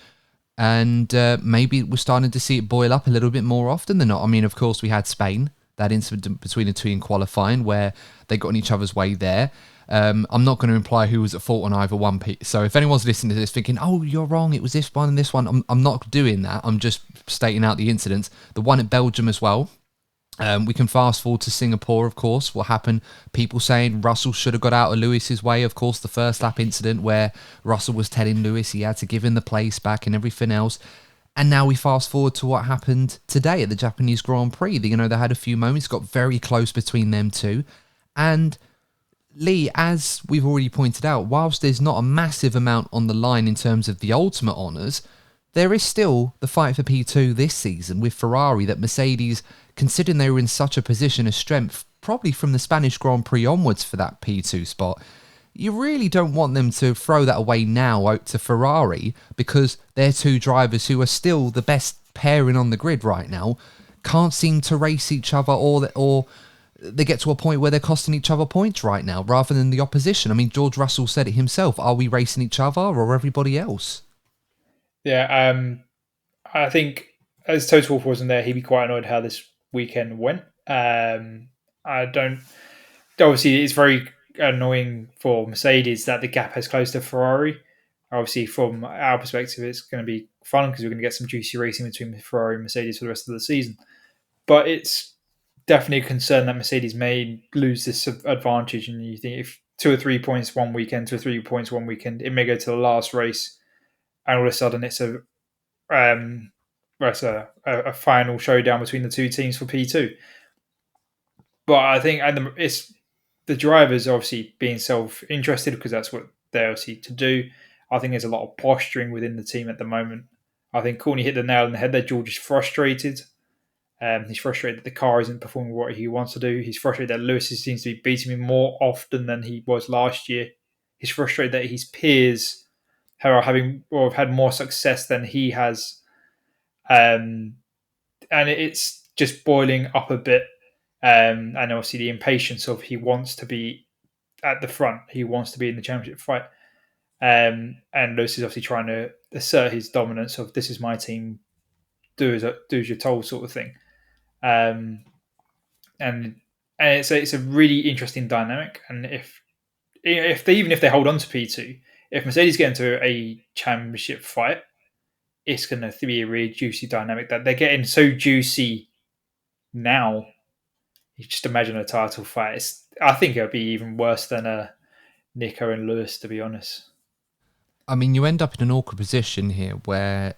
And maybe we're starting to see it boil up a little bit more often than not. I mean, of course, we had Spain, that incident between the two in qualifying where they got in each other's way there. I'm not going to imply who was at fault on either one. So if anyone's listening to this thinking, oh, you're wrong, it was this one and this one, I'm not doing that. I'm just stating out the incidents. The one at Belgium as well. We can fast forward to Singapore, of course. What happened? People saying Russell should have got out of Lewis's way. Of course, the first lap incident where Russell was telling Lewis he had to give him the place back and everything else. And now we fast forward to what happened today at the Japanese Grand Prix. They had a few moments, got very close between them two. And Lee, as we've already pointed out, whilst there's not a massive amount on the line in terms of the ultimate honours, there is still the fight for P2 this season with Ferrari that Mercedes, considering they were in such a position of strength, probably from the Spanish Grand Prix onwards for that P2 spot, you really don't want them to throw that away now out to Ferrari, because they're two drivers who are still the best pairing on the grid right now, can't seem to race each other, or they get to a point where they're costing each other points right now rather than the opposition. I mean, George Russell said it himself. Are we racing each other or everybody else? Yeah, I think as Toto Wolff wasn't there, he'd be quite annoyed how this weekend went. I don't. Obviously, it's very annoying for Mercedes that the gap has closed to Ferrari. Obviously, from our perspective, it's going to be fun because we're going to get some juicy racing between Ferrari and Mercedes for the rest of the season. But it's definitely a concern that Mercedes may lose this advantage. And you think if 2 or 3 points one weekend, 2 or 3 points one weekend, it may go to the last race, and all of a sudden it's a final showdown between the two teams for P2. But I think it's the drivers obviously being self-interested because that's what they're obviously to do. I think there's a lot of posturing within the team at the moment. I think Courtney hit the nail on the head there. George is frustrated. He's frustrated that the car isn't performing what he wants to do. He's frustrated that Lewis seems to be beating him more often than he was last year. He's frustrated that his peers have had more success than he has. And it's just boiling up a bit. And obviously the impatience of he wants to be at the front. He wants to be in the championship fight. And Lewis is obviously trying to assert his dominance of this is my team, do as you're told sort of thing. And it's a really interesting dynamic. And if they hold on to P2, if Mercedes get into a championship fight, it's going to be a really juicy dynamic that they're getting so juicy now. You just imagine a title fight. I think it'll be even worse than a Nico and Lewis, to be honest. I mean, you end up in an awkward position here where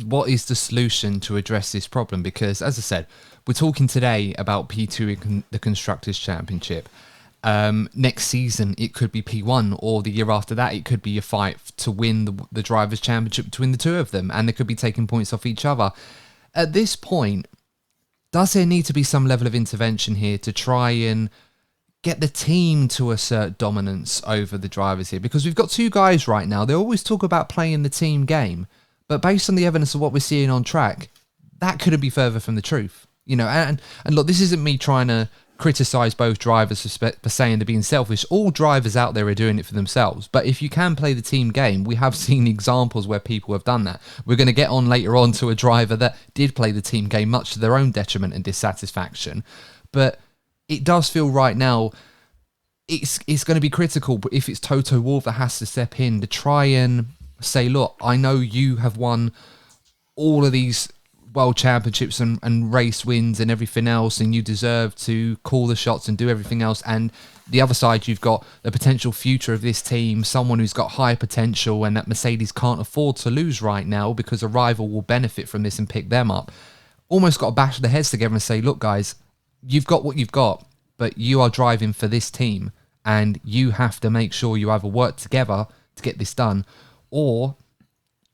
what is the solution to address this problem? Because, as I said, we're talking today about P2 in the Constructors' Championship. Next season, it could be P1, or the year after that, it could be a fight to win the Drivers' Championship between the two of them, and they could be taking points off each other. At this point, does there need to be some level of intervention here to try and get the team to assert dominance over the drivers here? Because we've got two guys right now, they always talk about playing the team game, but based on the evidence of what we're seeing on track, that couldn't be further from the truth. You know, and look, this isn't me trying to criticise both drivers for saying they're being selfish. All drivers out there are doing it for themselves. But if you can play the team game, we have seen examples where people have done that. We're going to get on later on to a driver that did play the team game, much to their own detriment and dissatisfaction. But it does feel right now it's going to be critical. But if it's Toto Wolff that has to step in to try and say, look, I know you have won all of these world championships and race wins and everything else, and you deserve to call the shots and do everything else, and the other side you've got the potential future of this team, someone who's got high potential and that Mercedes can't afford to lose right now because a rival will benefit from this and pick them up. Almost got to bash their heads together and say, look guys, you've got what you've got, but you are driving for this team and you have to make sure you either work together to get this done or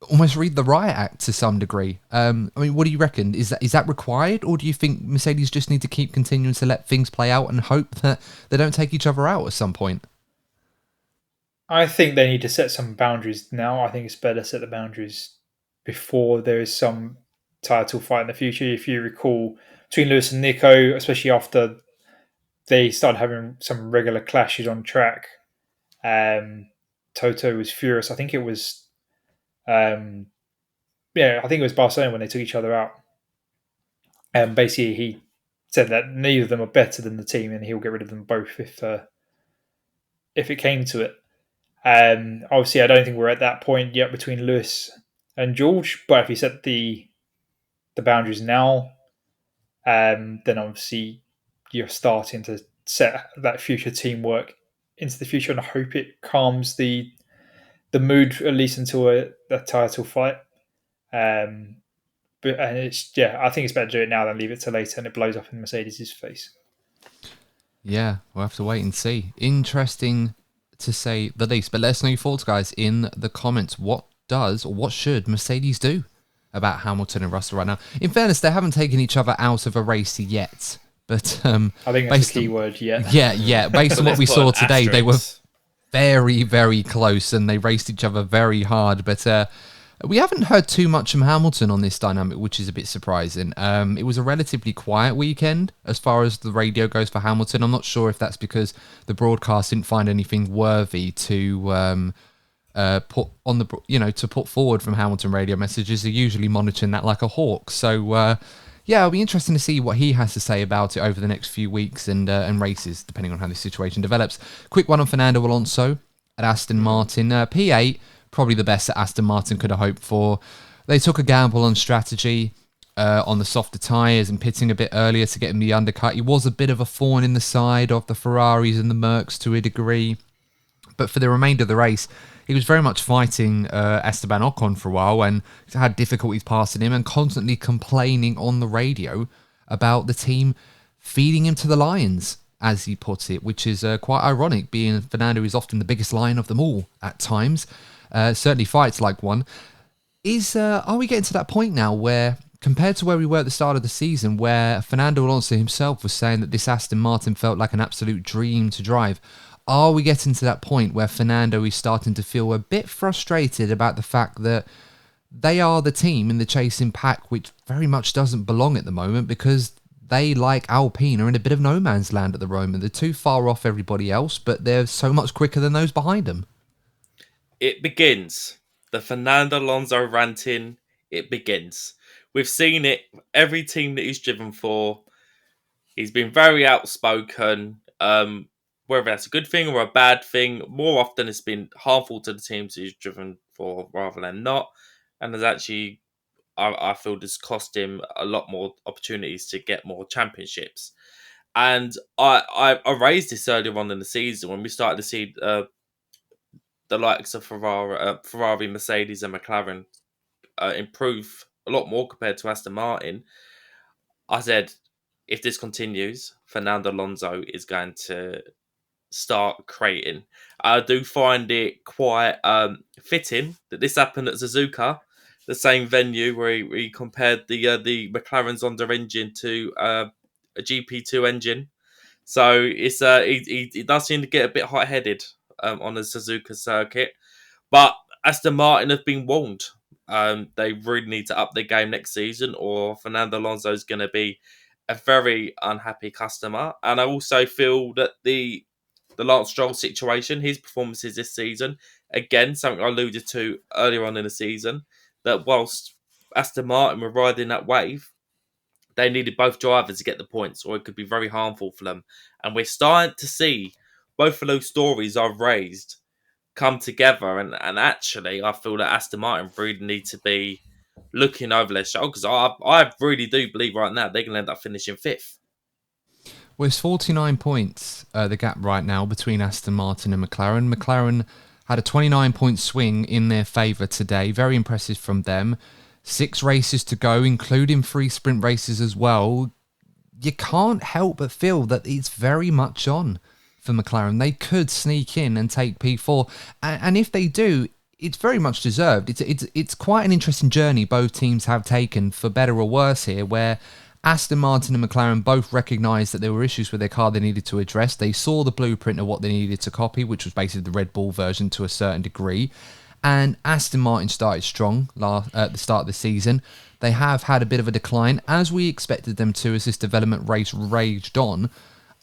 almost read the riot act to some degree. I mean, what do you reckon? Is that required, or do you think Mercedes just need to keep continuing to let things play out and hope that they don't take each other out at some point? I think they need to set some boundaries now. I think it's better to set the boundaries before there is some title fight in the future. If you recall, between Lewis and Nico, especially after they started having some regular clashes on track, Toto was furious. I think it was I think it was Barcelona when they took each other out. And basically, he said that neither of them are better than the team, and he'll get rid of them both if it came to it. Obviously, I don't think we're at that point yet between Lewis and George. But if he set the boundaries now, then obviously you're starting to set that future teamwork into the future, and I hope it calms the mood at least until a title fight. I think it's better to do it now than leave it till later and it blows up in Mercedes' face. Yeah, we'll have to wait and see. Interesting to say the least. But let us know your thoughts, guys, in the comments. What should Mercedes do about Hamilton and Russell right now? In fairness, they haven't taken each other out of a race yet. But I think that's the key word, yet. Yeah. Based on what we saw today, they were very, very close, and they raced each other very hard. But we haven't heard too much from Hamilton on this dynamic, which is a bit surprising. It was a relatively quiet weekend as far as the radio goes for Hamilton. I'm not sure if that's because the broadcast didn't find anything worthy to put on the, to put forward from Hamilton radio messages. They're usually monitoring that like a hawk. So yeah, it'll be interesting to see what he has to say about it over the next few weeks and races, depending on how this situation develops. Quick one on Fernando Alonso at Aston Martin. P8, probably the best that Aston Martin could have hoped for. They took a gamble on strategy on the softer tyres and pitting a bit earlier to get him the undercut. He was a bit of a thorn in the side of the Ferraris and the Mercs to a degree. But for the remainder of the race, he was very much fighting Esteban Ocon for a while and had difficulties passing him and constantly complaining on the radio about the team feeding him to the lions, as he put it, which is quite ironic, being Fernando is often the biggest lion of them all at times. Certainly fights like one. Are we getting to that point now where, compared to where we were at the start of the season, where Fernando Alonso himself was saying that this Aston Martin felt like an absolute dream to drive, are we getting to that point where Fernando is starting to feel a bit frustrated about the fact that they are the team in the chasing pack which very much doesn't belong at the moment, because they, like Alpine, are in a bit of no man's land at the moment? They're too far off everybody else, but they're so much quicker than those behind them. It begins. The Fernando Alonso ranting, it begins. We've seen it, every team that he's driven for. He's been very outspoken. Whether that's a good thing or a bad thing, more often it's been harmful to the teams he's driven for rather than not. And there's actually, I feel, this cost him a lot more opportunities to get more championships. And I raised this earlier on in the season when we started to see the likes of Ferrari, Mercedes and McLaren improve a lot more compared to Aston Martin. I said, if this continues, Fernando Alonso is going to start creating. I do find it quite fitting that this happened at Suzuka, the same venue where he compared the McLaren's Honda engine to a GP2 engine. So it's he does seem to get a bit hot-headed on the Suzuka circuit, but Aston Martin have been warned. They really need to up their game next season, or Fernando Alonso is going to be a very unhappy customer. And I also feel that the Lance Stroll situation, his performances this season, again, something I alluded to earlier on in the season, that whilst Aston Martin were riding that wave, they needed both drivers to get the points, or it could be very harmful for them. And we're starting to see both of those stories I've raised come together. And actually, I feel that Aston Martin really need to be looking over their shoulder, because I really do believe right now they're going to end up finishing fifth. Well, it's 49 points, the gap right now between Aston Martin and McLaren. McLaren had a 29-point swing in their favour today. Very impressive from them. 6 races to go, including 3 sprint races as well. You can't help but feel that it's very much on for McLaren. They could sneak in and take P4. And if they do, it's very much deserved. It's quite an interesting journey both teams have taken, for better or worse here, where Aston Martin and McLaren both recognised that there were issues with their car they needed to address. They saw the blueprint of what they needed to copy, which was basically the Red Bull version to a certain degree. And Aston Martin started strong at the start of the season. They have had a bit of a decline, as we expected them to, as this development race raged on.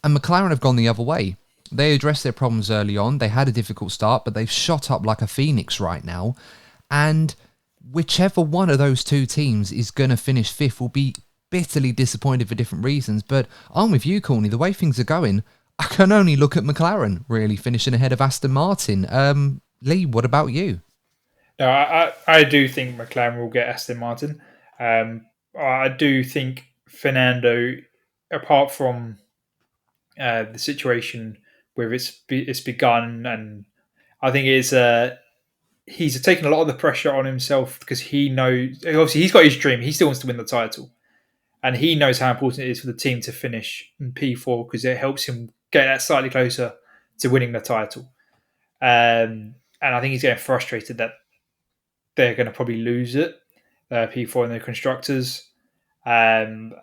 And McLaren have gone the other way. They addressed their problems early on. They had a difficult start, but they've shot up like a phoenix right now. And whichever one of those two teams is going to finish fifth will be bitterly disappointed for different reasons. But I'm with you, Courtney. The way things are going, I can only look at McLaren really finishing ahead of Aston Martin. Lee, what about you? No, I do think McLaren will get Aston Martin. I do think Fernando, apart from the situation where it's begun, and I think he's taken a lot of the pressure on himself, because he knows, obviously he's got his dream. He still wants to win the title, and he knows how important it is for the team to finish in P4, because it helps him get that slightly closer to winning the title. And I think he's getting frustrated that they're going to probably lose it, P4 in the constructors, and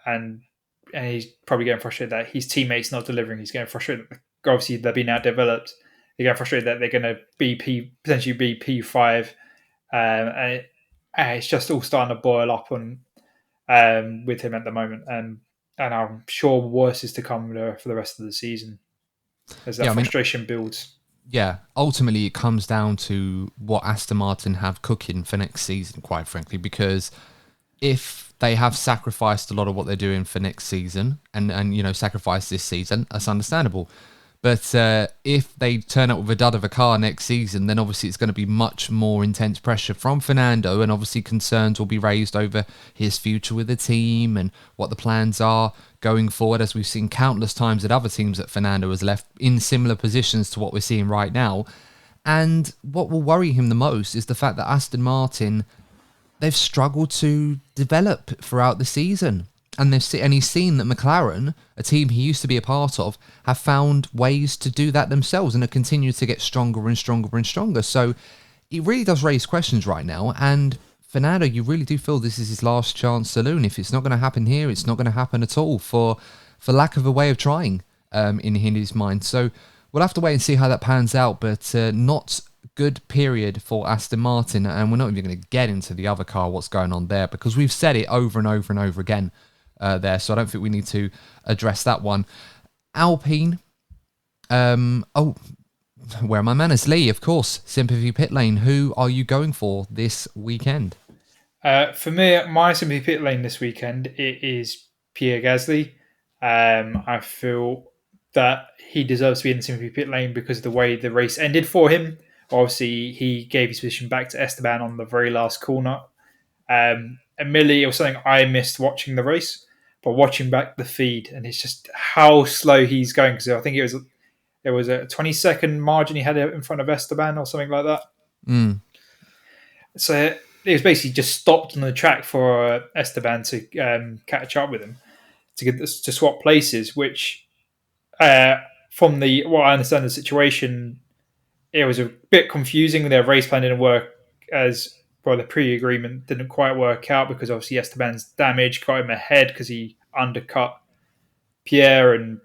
he's probably getting frustrated that his teammates not delivering. He's getting frustrated. Obviously, they're being outdeveloped, getting frustrated that they're going to potentially be P5, and it's just all starting to boil up on with him at the moment, and I'm sure worse is to come for the rest of the season as that frustration builds. Yeah, ultimately it comes down to what Aston Martin have cooking for next season, quite frankly, because if they have sacrificed a lot of what they're doing for next season and sacrificed this season, that's understandable. But if they turn up with a dud of a car next season, then obviously it's going to be much more intense pressure from Fernando, and obviously concerns will be raised over his future with the team and what the plans are going forward, as we've seen countless times at other teams that Fernando has left in similar positions to what we're seeing right now. And what will worry him the most is the fact that Aston Martin, they've struggled to develop throughout the season. And he's seen that McLaren, a team he used to be a part of, have found ways to do that themselves and have continued to get stronger and stronger and stronger. So it really does raise questions right now. And Fernando, you really do feel this is his last chance saloon. If it's not going to happen here, it's not going to happen at all for lack of a way of trying in his mind. So we'll have to wait and see how that pans out. But not good period for Aston Martin. And we're not even going to get into the other car, what's going on there, because we've said it over and over and over again. There, so I don't think we need to address that one. Alpine, where are my manners? Lee, of course, sympathy pit lane. Who are you going for this weekend? For me, my sympathy pit lane this weekend, it is Pierre Gasly. I feel that he deserves to be in the sympathy pit lane because of the way the race ended for him. Obviously, he gave his position back to Esteban on the very last corner. Admittedly, it was something I missed watching the race. But watching back the feed, and it's just how slow he's going, because I think it was a 20-second margin he had in front of Esteban or something like that. Mm. So it was basically just stopped on the track for Esteban to catch up with him to swap places. Which, from what I understand the situation, it was a bit confusing. Their race plan didn't work as well. The pre-agreement didn't quite work out because obviously Esteban's damage got him ahead because he undercut Pierre and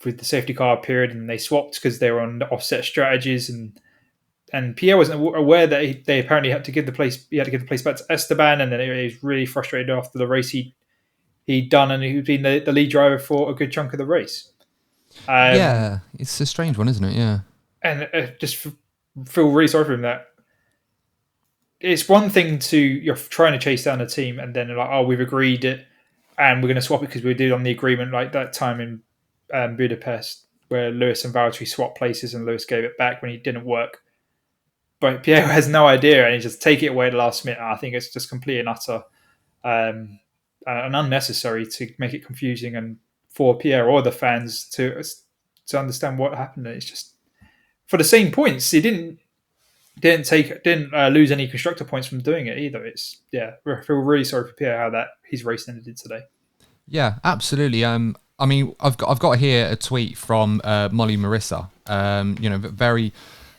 with the safety car period, and they swapped because they were on offset strategies, and Pierre wasn't aware that they apparently had to give the place back to Esteban, and then he was really frustrated after the race he'd done, and he'd been the lead driver for a good chunk of the race. Yeah, it's a strange one, isn't it? Yeah, and just feel really sorry for him that. It's one thing you're trying to chase down a team and then like, oh, we've agreed it and we're going to swap it because we did on the agreement like that time in Budapest where Lewis and Valtteri swapped places and Lewis gave it back when he didn't work. But Pierre has no idea and he just take it away at the last minute. I think it's just complete and utter and unnecessary to make it confusing and for Pierre or the fans to understand what happened. It's just for the same points. He didn't lose any constructor points from doing it either. I feel really sorry for Pierre how his race ended today. Yeah, absolutely. I mean, I've got here a tweet from Molly Marissa. Very,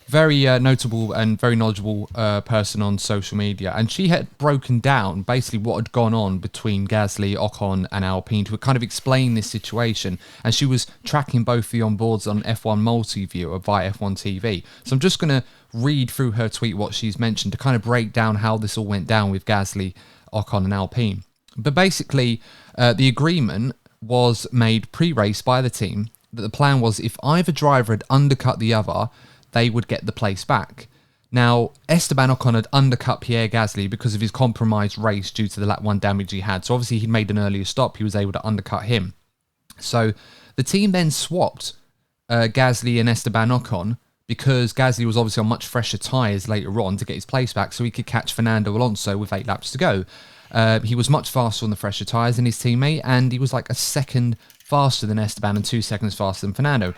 very notable and very knowledgeable person on social media, and she had broken down basically what had gone on between Gasly, Ocon, and Alpine to kind of explain this situation. And she was tracking both the onboards on F1 Multi-Viewer via F1 TV. So I'm just going to read through her tweet what she's mentioned to kind of break down how this all went down with Gasly, Ocon, and Alpine. But basically, the agreement was made pre-race by the team that the plan was if either driver had undercut the other, they would get the place back. Now, Esteban Ocon had undercut Pierre Gasly because of his compromised race due to the lap 1 damage he had. So obviously he'd made an earlier stop. He was able to undercut him. So the team then swapped Gasly and Esteban Ocon because Gasly was obviously on much fresher tyres later on to get his place back so he could catch Fernando Alonso with 8 laps to go. He was much faster on the fresher tyres than his teammate, and he was like a second faster than Esteban and 2 seconds faster than Fernando.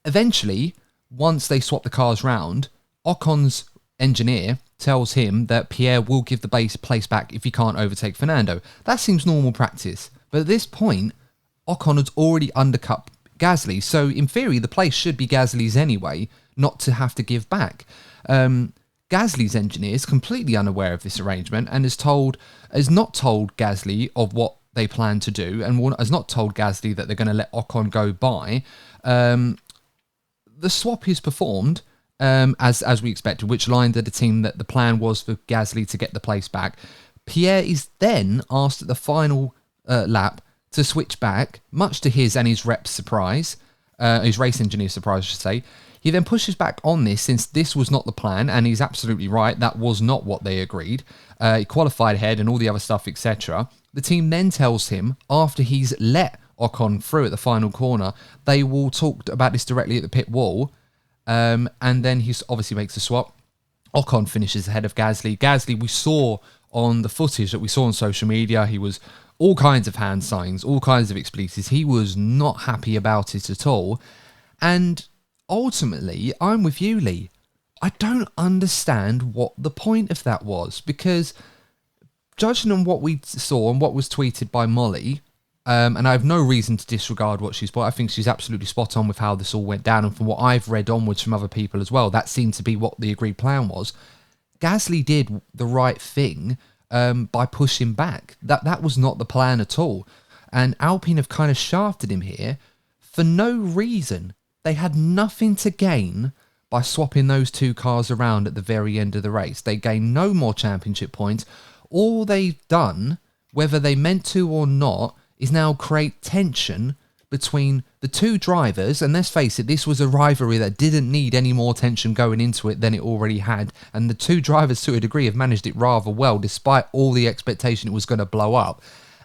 Eventually, once they swap the cars round, Ocon's engineer tells him that Pierre will give the place back if he can't overtake Fernando. That seems normal practice. But at this point, Ocon had already undercut Gasly. So in theory, the place should be Gasly's anyway, not to have to give back. Gasly's engineer is completely unaware of this arrangement and has not told Gasly of what they plan to do and has not told Gasly that they're going to let Ocon go by. the swap is performed as we expected, which lined at the team that the plan was for Gasly to get the place back. Pierre is then asked at the final lap to switch back, much to his and his rep's surprise, his race engineer's surprise, I should say. He then pushes back on this since this was not the plan, and he's absolutely right, that was not what they agreed. He qualified ahead and all the other stuff, etc. The team then tells him, after he's let Ocon through at the final corner, they will talk about this directly at the pit wall, and then he obviously makes a swap. Ocon finishes ahead of Gasly. Gasly, we saw on the footage that we saw on social media, he was all kinds of hand signs, all kinds of expletives. He was not happy about it at all. And ultimately, I'm with you, Lee. I don't understand what the point of that was, because judging on what we saw and what was tweeted by Molly, and I have no reason to disregard what she's put. I think she's absolutely spot on with how this all went down, and from what I've read onwards from other people as well, that seemed to be what the agreed plan was. Gasly did the right thing by pushing back. That was not the plan at all. And Alpine have kind of shafted him here for no reason. They had nothing to gain by swapping those two cars around at the very end of the race. They gained no more championship points. All they've done, whether they meant to or not, is now create tension between the two drivers. And let's face it, this was a rivalry that didn't need any more tension going into it than it already had. And the two drivers, to a degree, have managed it rather well, despite all the expectation it was going to blow up.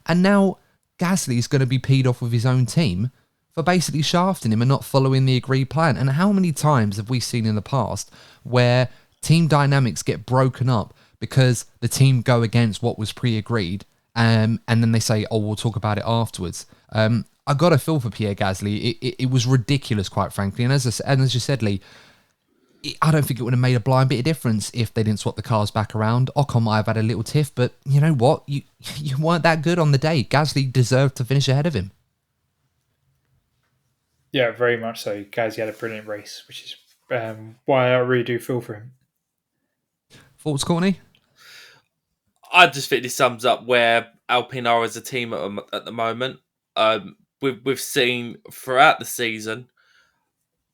And now Gasly is going to be peed off with his own team for basically shafting him and not following the agreed plan. And how many times have we seen in the past where team dynamics get broken up because the team go against what was pre-agreed, and then they say, oh, we'll talk about it afterwards. I got a feel for Pierre Gasly. It was ridiculous, quite frankly. And as you said, Lee, I don't think it would have made a blind bit of difference if they didn't swap the cars back around. Ocon might have had a little tiff, but you know what? You weren't that good on the day. Gasly deserved to finish ahead of him. Yeah, very much so. Gasly had a brilliant race, which is why I really do feel for him. Thoughts, Courtney? I just think this sums up where Alpine are as a team at the moment. We've seen throughout the season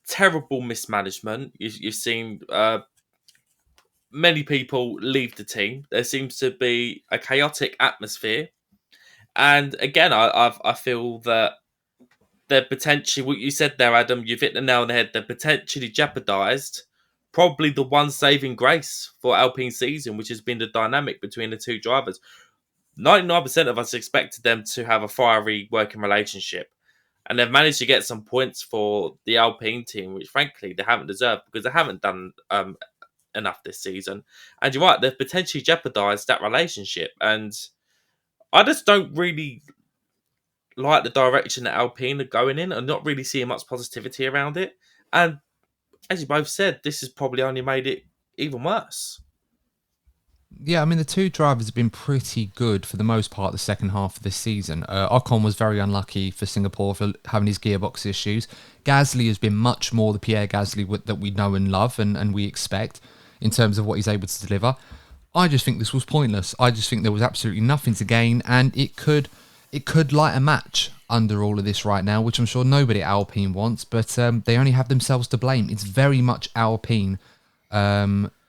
terrible mismanagement. You've seen many people leave the team. There seems to be a chaotic atmosphere, and again, I feel that they're potentially, what you said there, Adam, you've hit the nail on the head. They're potentially jeopardised probably the one saving grace for Alpine season, which has been the dynamic between the two drivers. 99% of us expected them to have a fiery working relationship, and they've managed to get some points for the Alpine team, which frankly they haven't deserved because they haven't done enough this season. And you're right, they've potentially jeopardised that relationship, and I just don't really like the direction that Alpine are going in and not really seeing much positivity around it. And as you both said, this has probably only made it even worse. Yeah, I mean, the two drivers have been pretty good for the most part the second half of this season. Ocon was very unlucky for Singapore for having his gearbox issues. Gasly has been much more the Pierre Gasly that we know and love and we expect in terms of what he's able to deliver. I just think this was pointless. I just think there was absolutely nothing to gain, and it could light a match under all of this right now, which I'm sure nobody at Alpine wants, but they only have themselves to blame. It's very much Alpine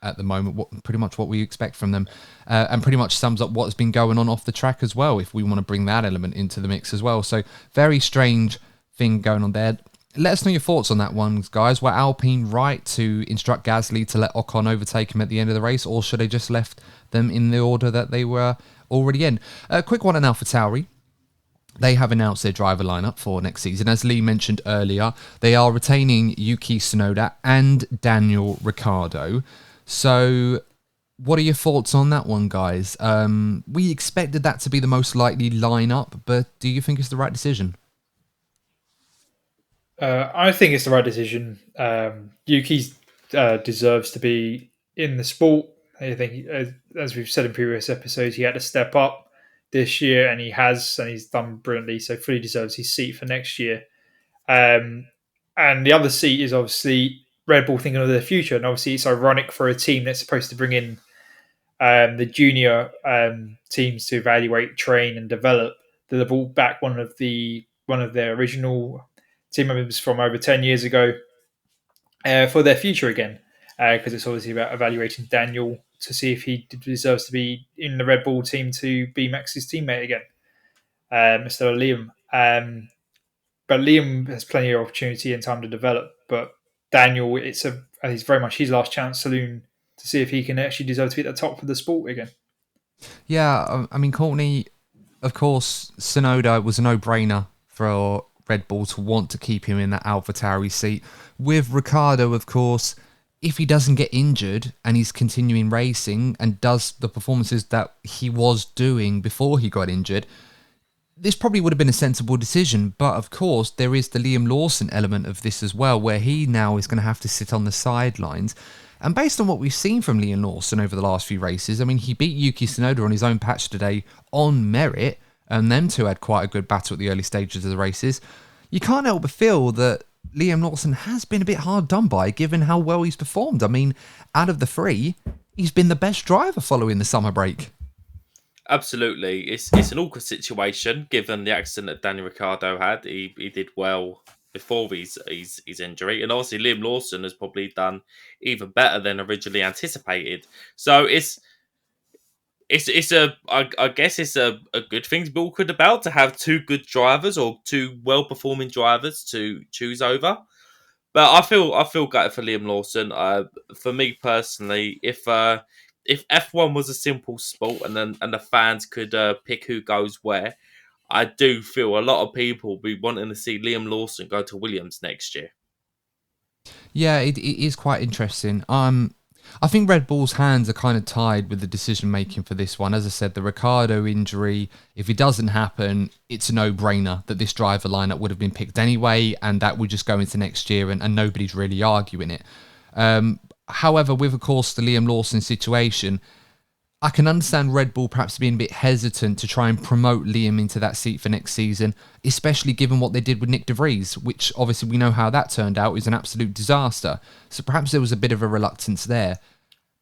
at the moment, pretty much what we expect from them, and pretty much sums up what's been going on off the track as well, if we want to bring that element into the mix as well. So very strange thing going on there. Let us know your thoughts on that one, guys. Were Alpine right to instruct Gasly to let Ocon overtake him at the end of the race, or should they just left them in the order that they were already in? A quick one on AlphaTauri. They have announced their driver lineup for next season. As Lee mentioned earlier, they are retaining Yuki Tsunoda and Daniel Ricciardo. So what are your thoughts on that one, guys? We expected that to be the most likely lineup, but do you think it's the right decision? I think it's the right decision. Yuki deserves to be in the sport. I think, as we've said in previous episodes, he had to step up this year, and he has, and he's done brilliantly. So fully deserves his seat for next year. And the other seat is obviously Red Bull thinking of their future. And obviously, it's ironic for a team that's supposed to bring in the junior teams to evaluate, train, and develop that have brought back one of their original team members from over 10 years ago. for their future again, because it's obviously about evaluating Daniel to see if he deserves to be in the Red Bull team to be Max's teammate again, instead of Liam. But Liam has plenty of opportunity and time to develop. But Daniel, it's very much his last chance saloon to see if he can actually deserve to be at the top of the sport again. Yeah, I mean, Courtney, of course, Tsunoda was a no-brainer for Red Bull to want to keep him in that AlphaTauri seat. With Ricciardo, of course, if he doesn't get injured and he's continuing racing and does the performances that he was doing before he got injured, this probably would have been a sensible decision. But of course, there is the Liam Lawson element of this as well, where he now is going to have to sit on the sidelines. And based on what we've seen from Liam Lawson over the last few races, I mean, he beat Yuki Tsunoda on his own patch today on merit, and them two had quite a good battle at the early stages of the races. You can't help but feel that Liam Lawson has been a bit hard done by, given how well he's performed. I mean, out of the three, he's been the best driver following the summer break. Absolutely. It's an awkward situation, given the accident that Daniel Ricciardo had. He did well before his injury. And obviously, Liam Lawson has probably done even better than originally anticipated. So I guess it's a good thing to be awkward about, to have two good drivers or two well-performing drivers to choose over. But I feel gutted for Liam Lawson. For me personally, if F1 was a simple sport and the fans could pick who goes where, I do feel a lot of people will be wanting to see Liam Lawson go to Williams next year. Yeah, it is quite interesting. I think Red Bull's hands are kind of tied with the decision making for this one. As I said, the Ricciardo injury, if it doesn't happen, it's a no-brainer that this driver lineup would have been picked anyway, and that would just go into next year, and nobody's really arguing it. However, with, of course, the Liam Lawson situation, I can understand Red Bull perhaps being a bit hesitant to try and promote Liam into that seat for next season, especially given what they did with Nick de Vries, which obviously we know how that turned out, is an absolute disaster. So perhaps there was a bit of a reluctance there.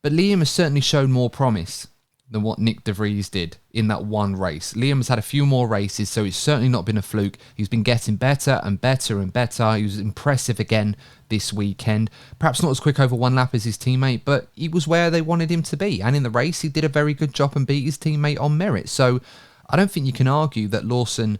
But Liam has certainly shown more promise than what Nick de Vries did in that one race. Liam has had a few more races, so it's certainly not been a fluke. He's been getting better and better and better. He was impressive again this weekend. Perhaps not as quick over one lap as his teammate, but he was where they wanted him to be. And in the race, he did a very good job and beat his teammate on merit. So I don't think you can argue that Lawson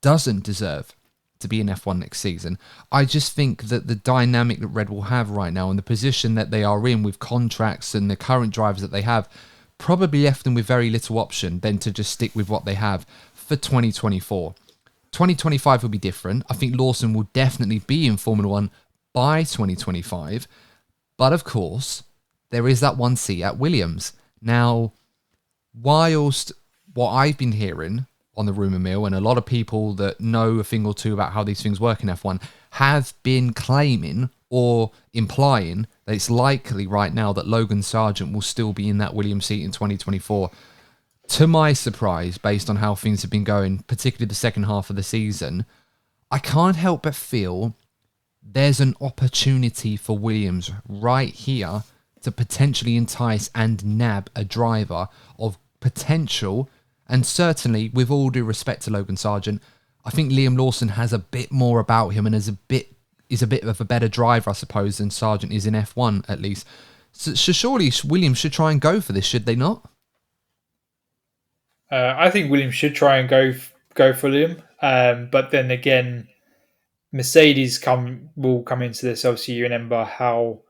doesn't deserve to be in F1 next season. I just think that the dynamic that Red Bull have right now and the position that they are in with contracts and the current drivers that they have probably left them with very little option than to just stick with what they have for 2024. 2025 will be different. I think Lawson will definitely be in Formula 1 by 2025. But of course, there is that one seat at Williams. Now, whilst what I've been hearing on the rumour mill, and a lot of people that know a thing or two about how these things work in F1 have been claiming or implying that it's likely right now that Logan Sargent will still be in that Williams seat in 2024. To my surprise, based on how things have been going, particularly the second half of the season, I can't help but feel there's an opportunity for Williams right here to potentially entice and nab a driver of potential. And certainly, with all due respect to Logan Sargent, I think Liam Lawson has a bit more about him and is a bit of a better driver, I suppose, than Sargent is in F1, at least. So surely Williams should try and go for this, should they not? I think Williams should try and go for Liam. But then again, Mercedes will come into this. Obviously, you remember how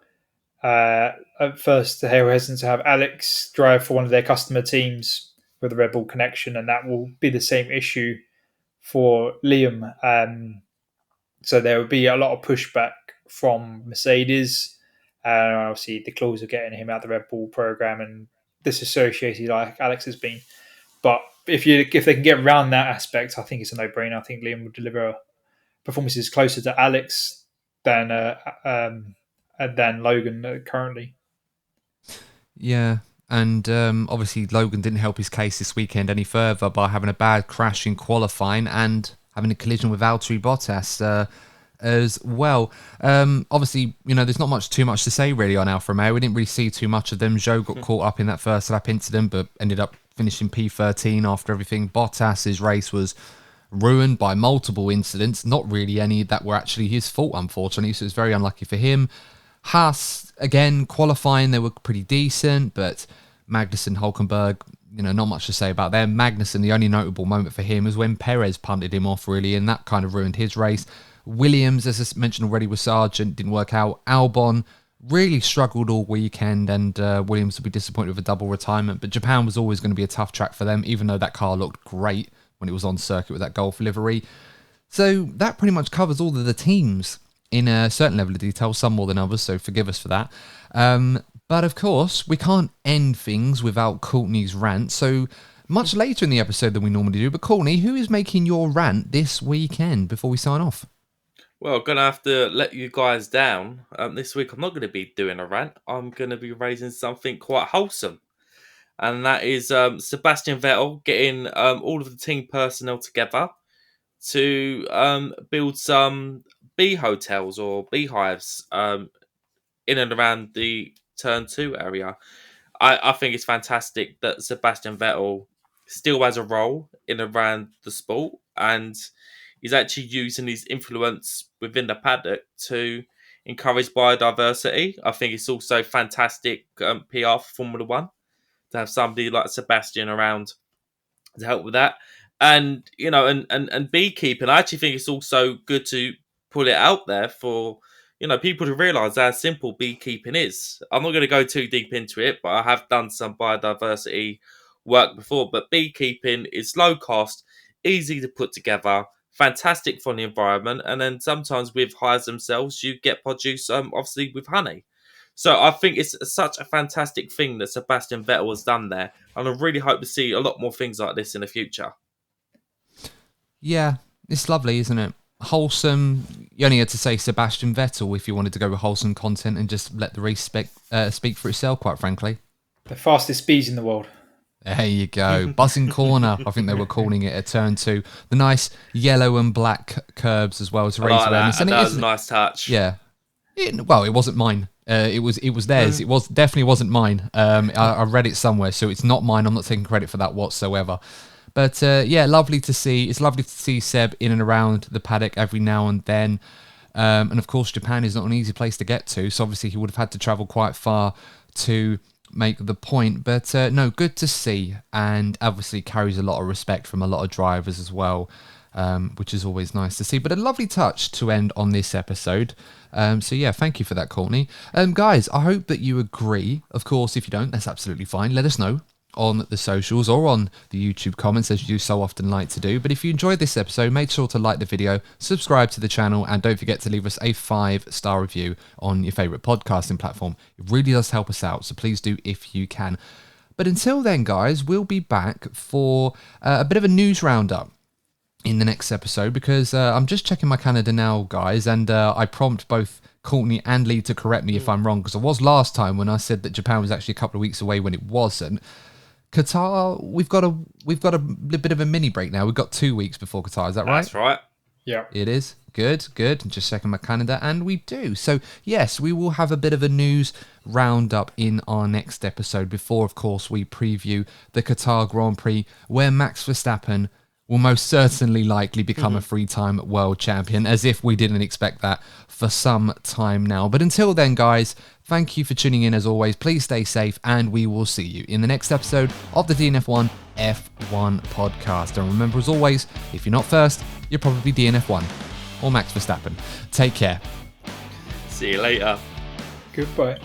at first they were hesitant to have Alex drive for one of their customer teams with a Red Bull connection, and that will be the same issue for Liam. So there will be a lot of pushback from Mercedes, and obviously the clause of getting him out of the Red Bull program and disassociated like Alex has been. But if they can get around that aspect, I think it's a no-brainer. I think Liam will deliver performances closer to Alex than Logan currently. Yeah, and obviously Logan didn't help his case this weekend any further by having a bad crash in qualifying and having a collision with Valtteri Bottas as well. Obviously, there's not too much to say really on Alfa Romeo. We didn't really see too much of them. Zhou got caught up in that first lap incident, but ended up finishing P13 after everything. Bottas's race was ruined by multiple incidents, not really any that were actually his fault, unfortunately, so it's very unlucky for him. Haas, again, qualifying, they were pretty decent, but Magnussen, Hülkenberg, not much to say about them. Magnussen, the only notable moment for him was when Perez punted him off, really, and that kind of ruined his race. Williams, as I mentioned already, with Sargent, didn't work out. Albon really struggled all weekend, and Williams will be disappointed with a double retirement, but Japan was always going to be a tough track for them, even though that car looked great when it was on circuit with that Gulf livery. So that pretty much covers all of the teams in a certain level of detail, some more than others, so forgive us for that. But of course, we can't end things without Courtney's rant, so much later in the episode than we normally do. But Courtney, who is making your rant this weekend before we sign off? Well, going to have to let you guys down. This week I'm not going to be doing a rant. I'm going to be raising something quite wholesome. And that is Sebastian Vettel getting all of the team personnel together to build some bee hotels or beehives in and around the Turn 2 area. I think it's fantastic that Sebastian Vettel still has a role in and around the sport, and he's actually using his influence within the paddock to encourage biodiversity. I think it's also fantastic PR for Formula One to have somebody like Sebastian around to help with that. And and beekeeping, I actually think it's also good to put it out there for people to realise how simple beekeeping is. I'm not going to go too deep into it, but I have done some biodiversity work before. But beekeeping is low cost, easy to put together, fantastic for the environment, and then sometimes with hives themselves, you get produce, obviously with honey. So I think it's such a fantastic thing that Sebastian Vettel has done there, and I really hope to see a lot more things like this in the future. Yeah, it's lovely, isn't it? Wholesome. You only had to say Sebastian Vettel if you wanted to go with wholesome content and just let the race speak for itself, quite frankly. The fastest bees in the world. There you go. Buzzing corner, I think they were calling it at Turn 2. The nice yellow and black curbs as well as race awareness. That was a nice touch. Yeah. It wasn't mine. It was theirs. It definitely wasn't mine. I read it somewhere, so it's not mine. I'm not taking credit for that whatsoever. But lovely to see. It's lovely to see Seb in and around the paddock every now and then. And of course, Japan is not an easy place to get to, so obviously he would have had to travel quite far to make the point. But no, good to see, and obviously carries a lot of respect from a lot of drivers as well, which is always nice to see. But a lovely touch to end on this episode. Thank you for that, Courtney. Guys, I hope that you agree. Of course, if you don't, that's absolutely fine. Let us know on the socials or on the YouTube comments, as you so often like to do. But if you enjoyed this episode, make sure to like the video, subscribe to the channel, and don't forget to leave us a 5-star review on your favourite podcasting platform. It really does help us out, so please do if you can. But until then, guys, we'll be back for a bit of a news roundup in the next episode, because I'm just checking my calendar now, guys, and I prompt both Courtney and Lee to correct me if I'm wrong, because I was last time when I said that Japan was actually a couple of weeks away when it wasn't. Qatar, we've got a bit of a mini break now. We've got 2 weeks before Qatar. Is that right? That's right. Yeah. It is. Good. I'm just checking my calendar, and we do. So, yes, we will have a bit of a news roundup in our next episode before, of course, we preview the Qatar Grand Prix, where Max Verstappen will most certainly likely become a three-time world champion, as if we didn't expect that for some time now. But until then, guys, thank you for tuning in as always. Please stay safe, and we will see you in the next episode of the DNF1 F1 podcast. And remember, as always, if you're not first, you're probably DNF1 or Max Verstappen. Take care. See you later. Goodbye.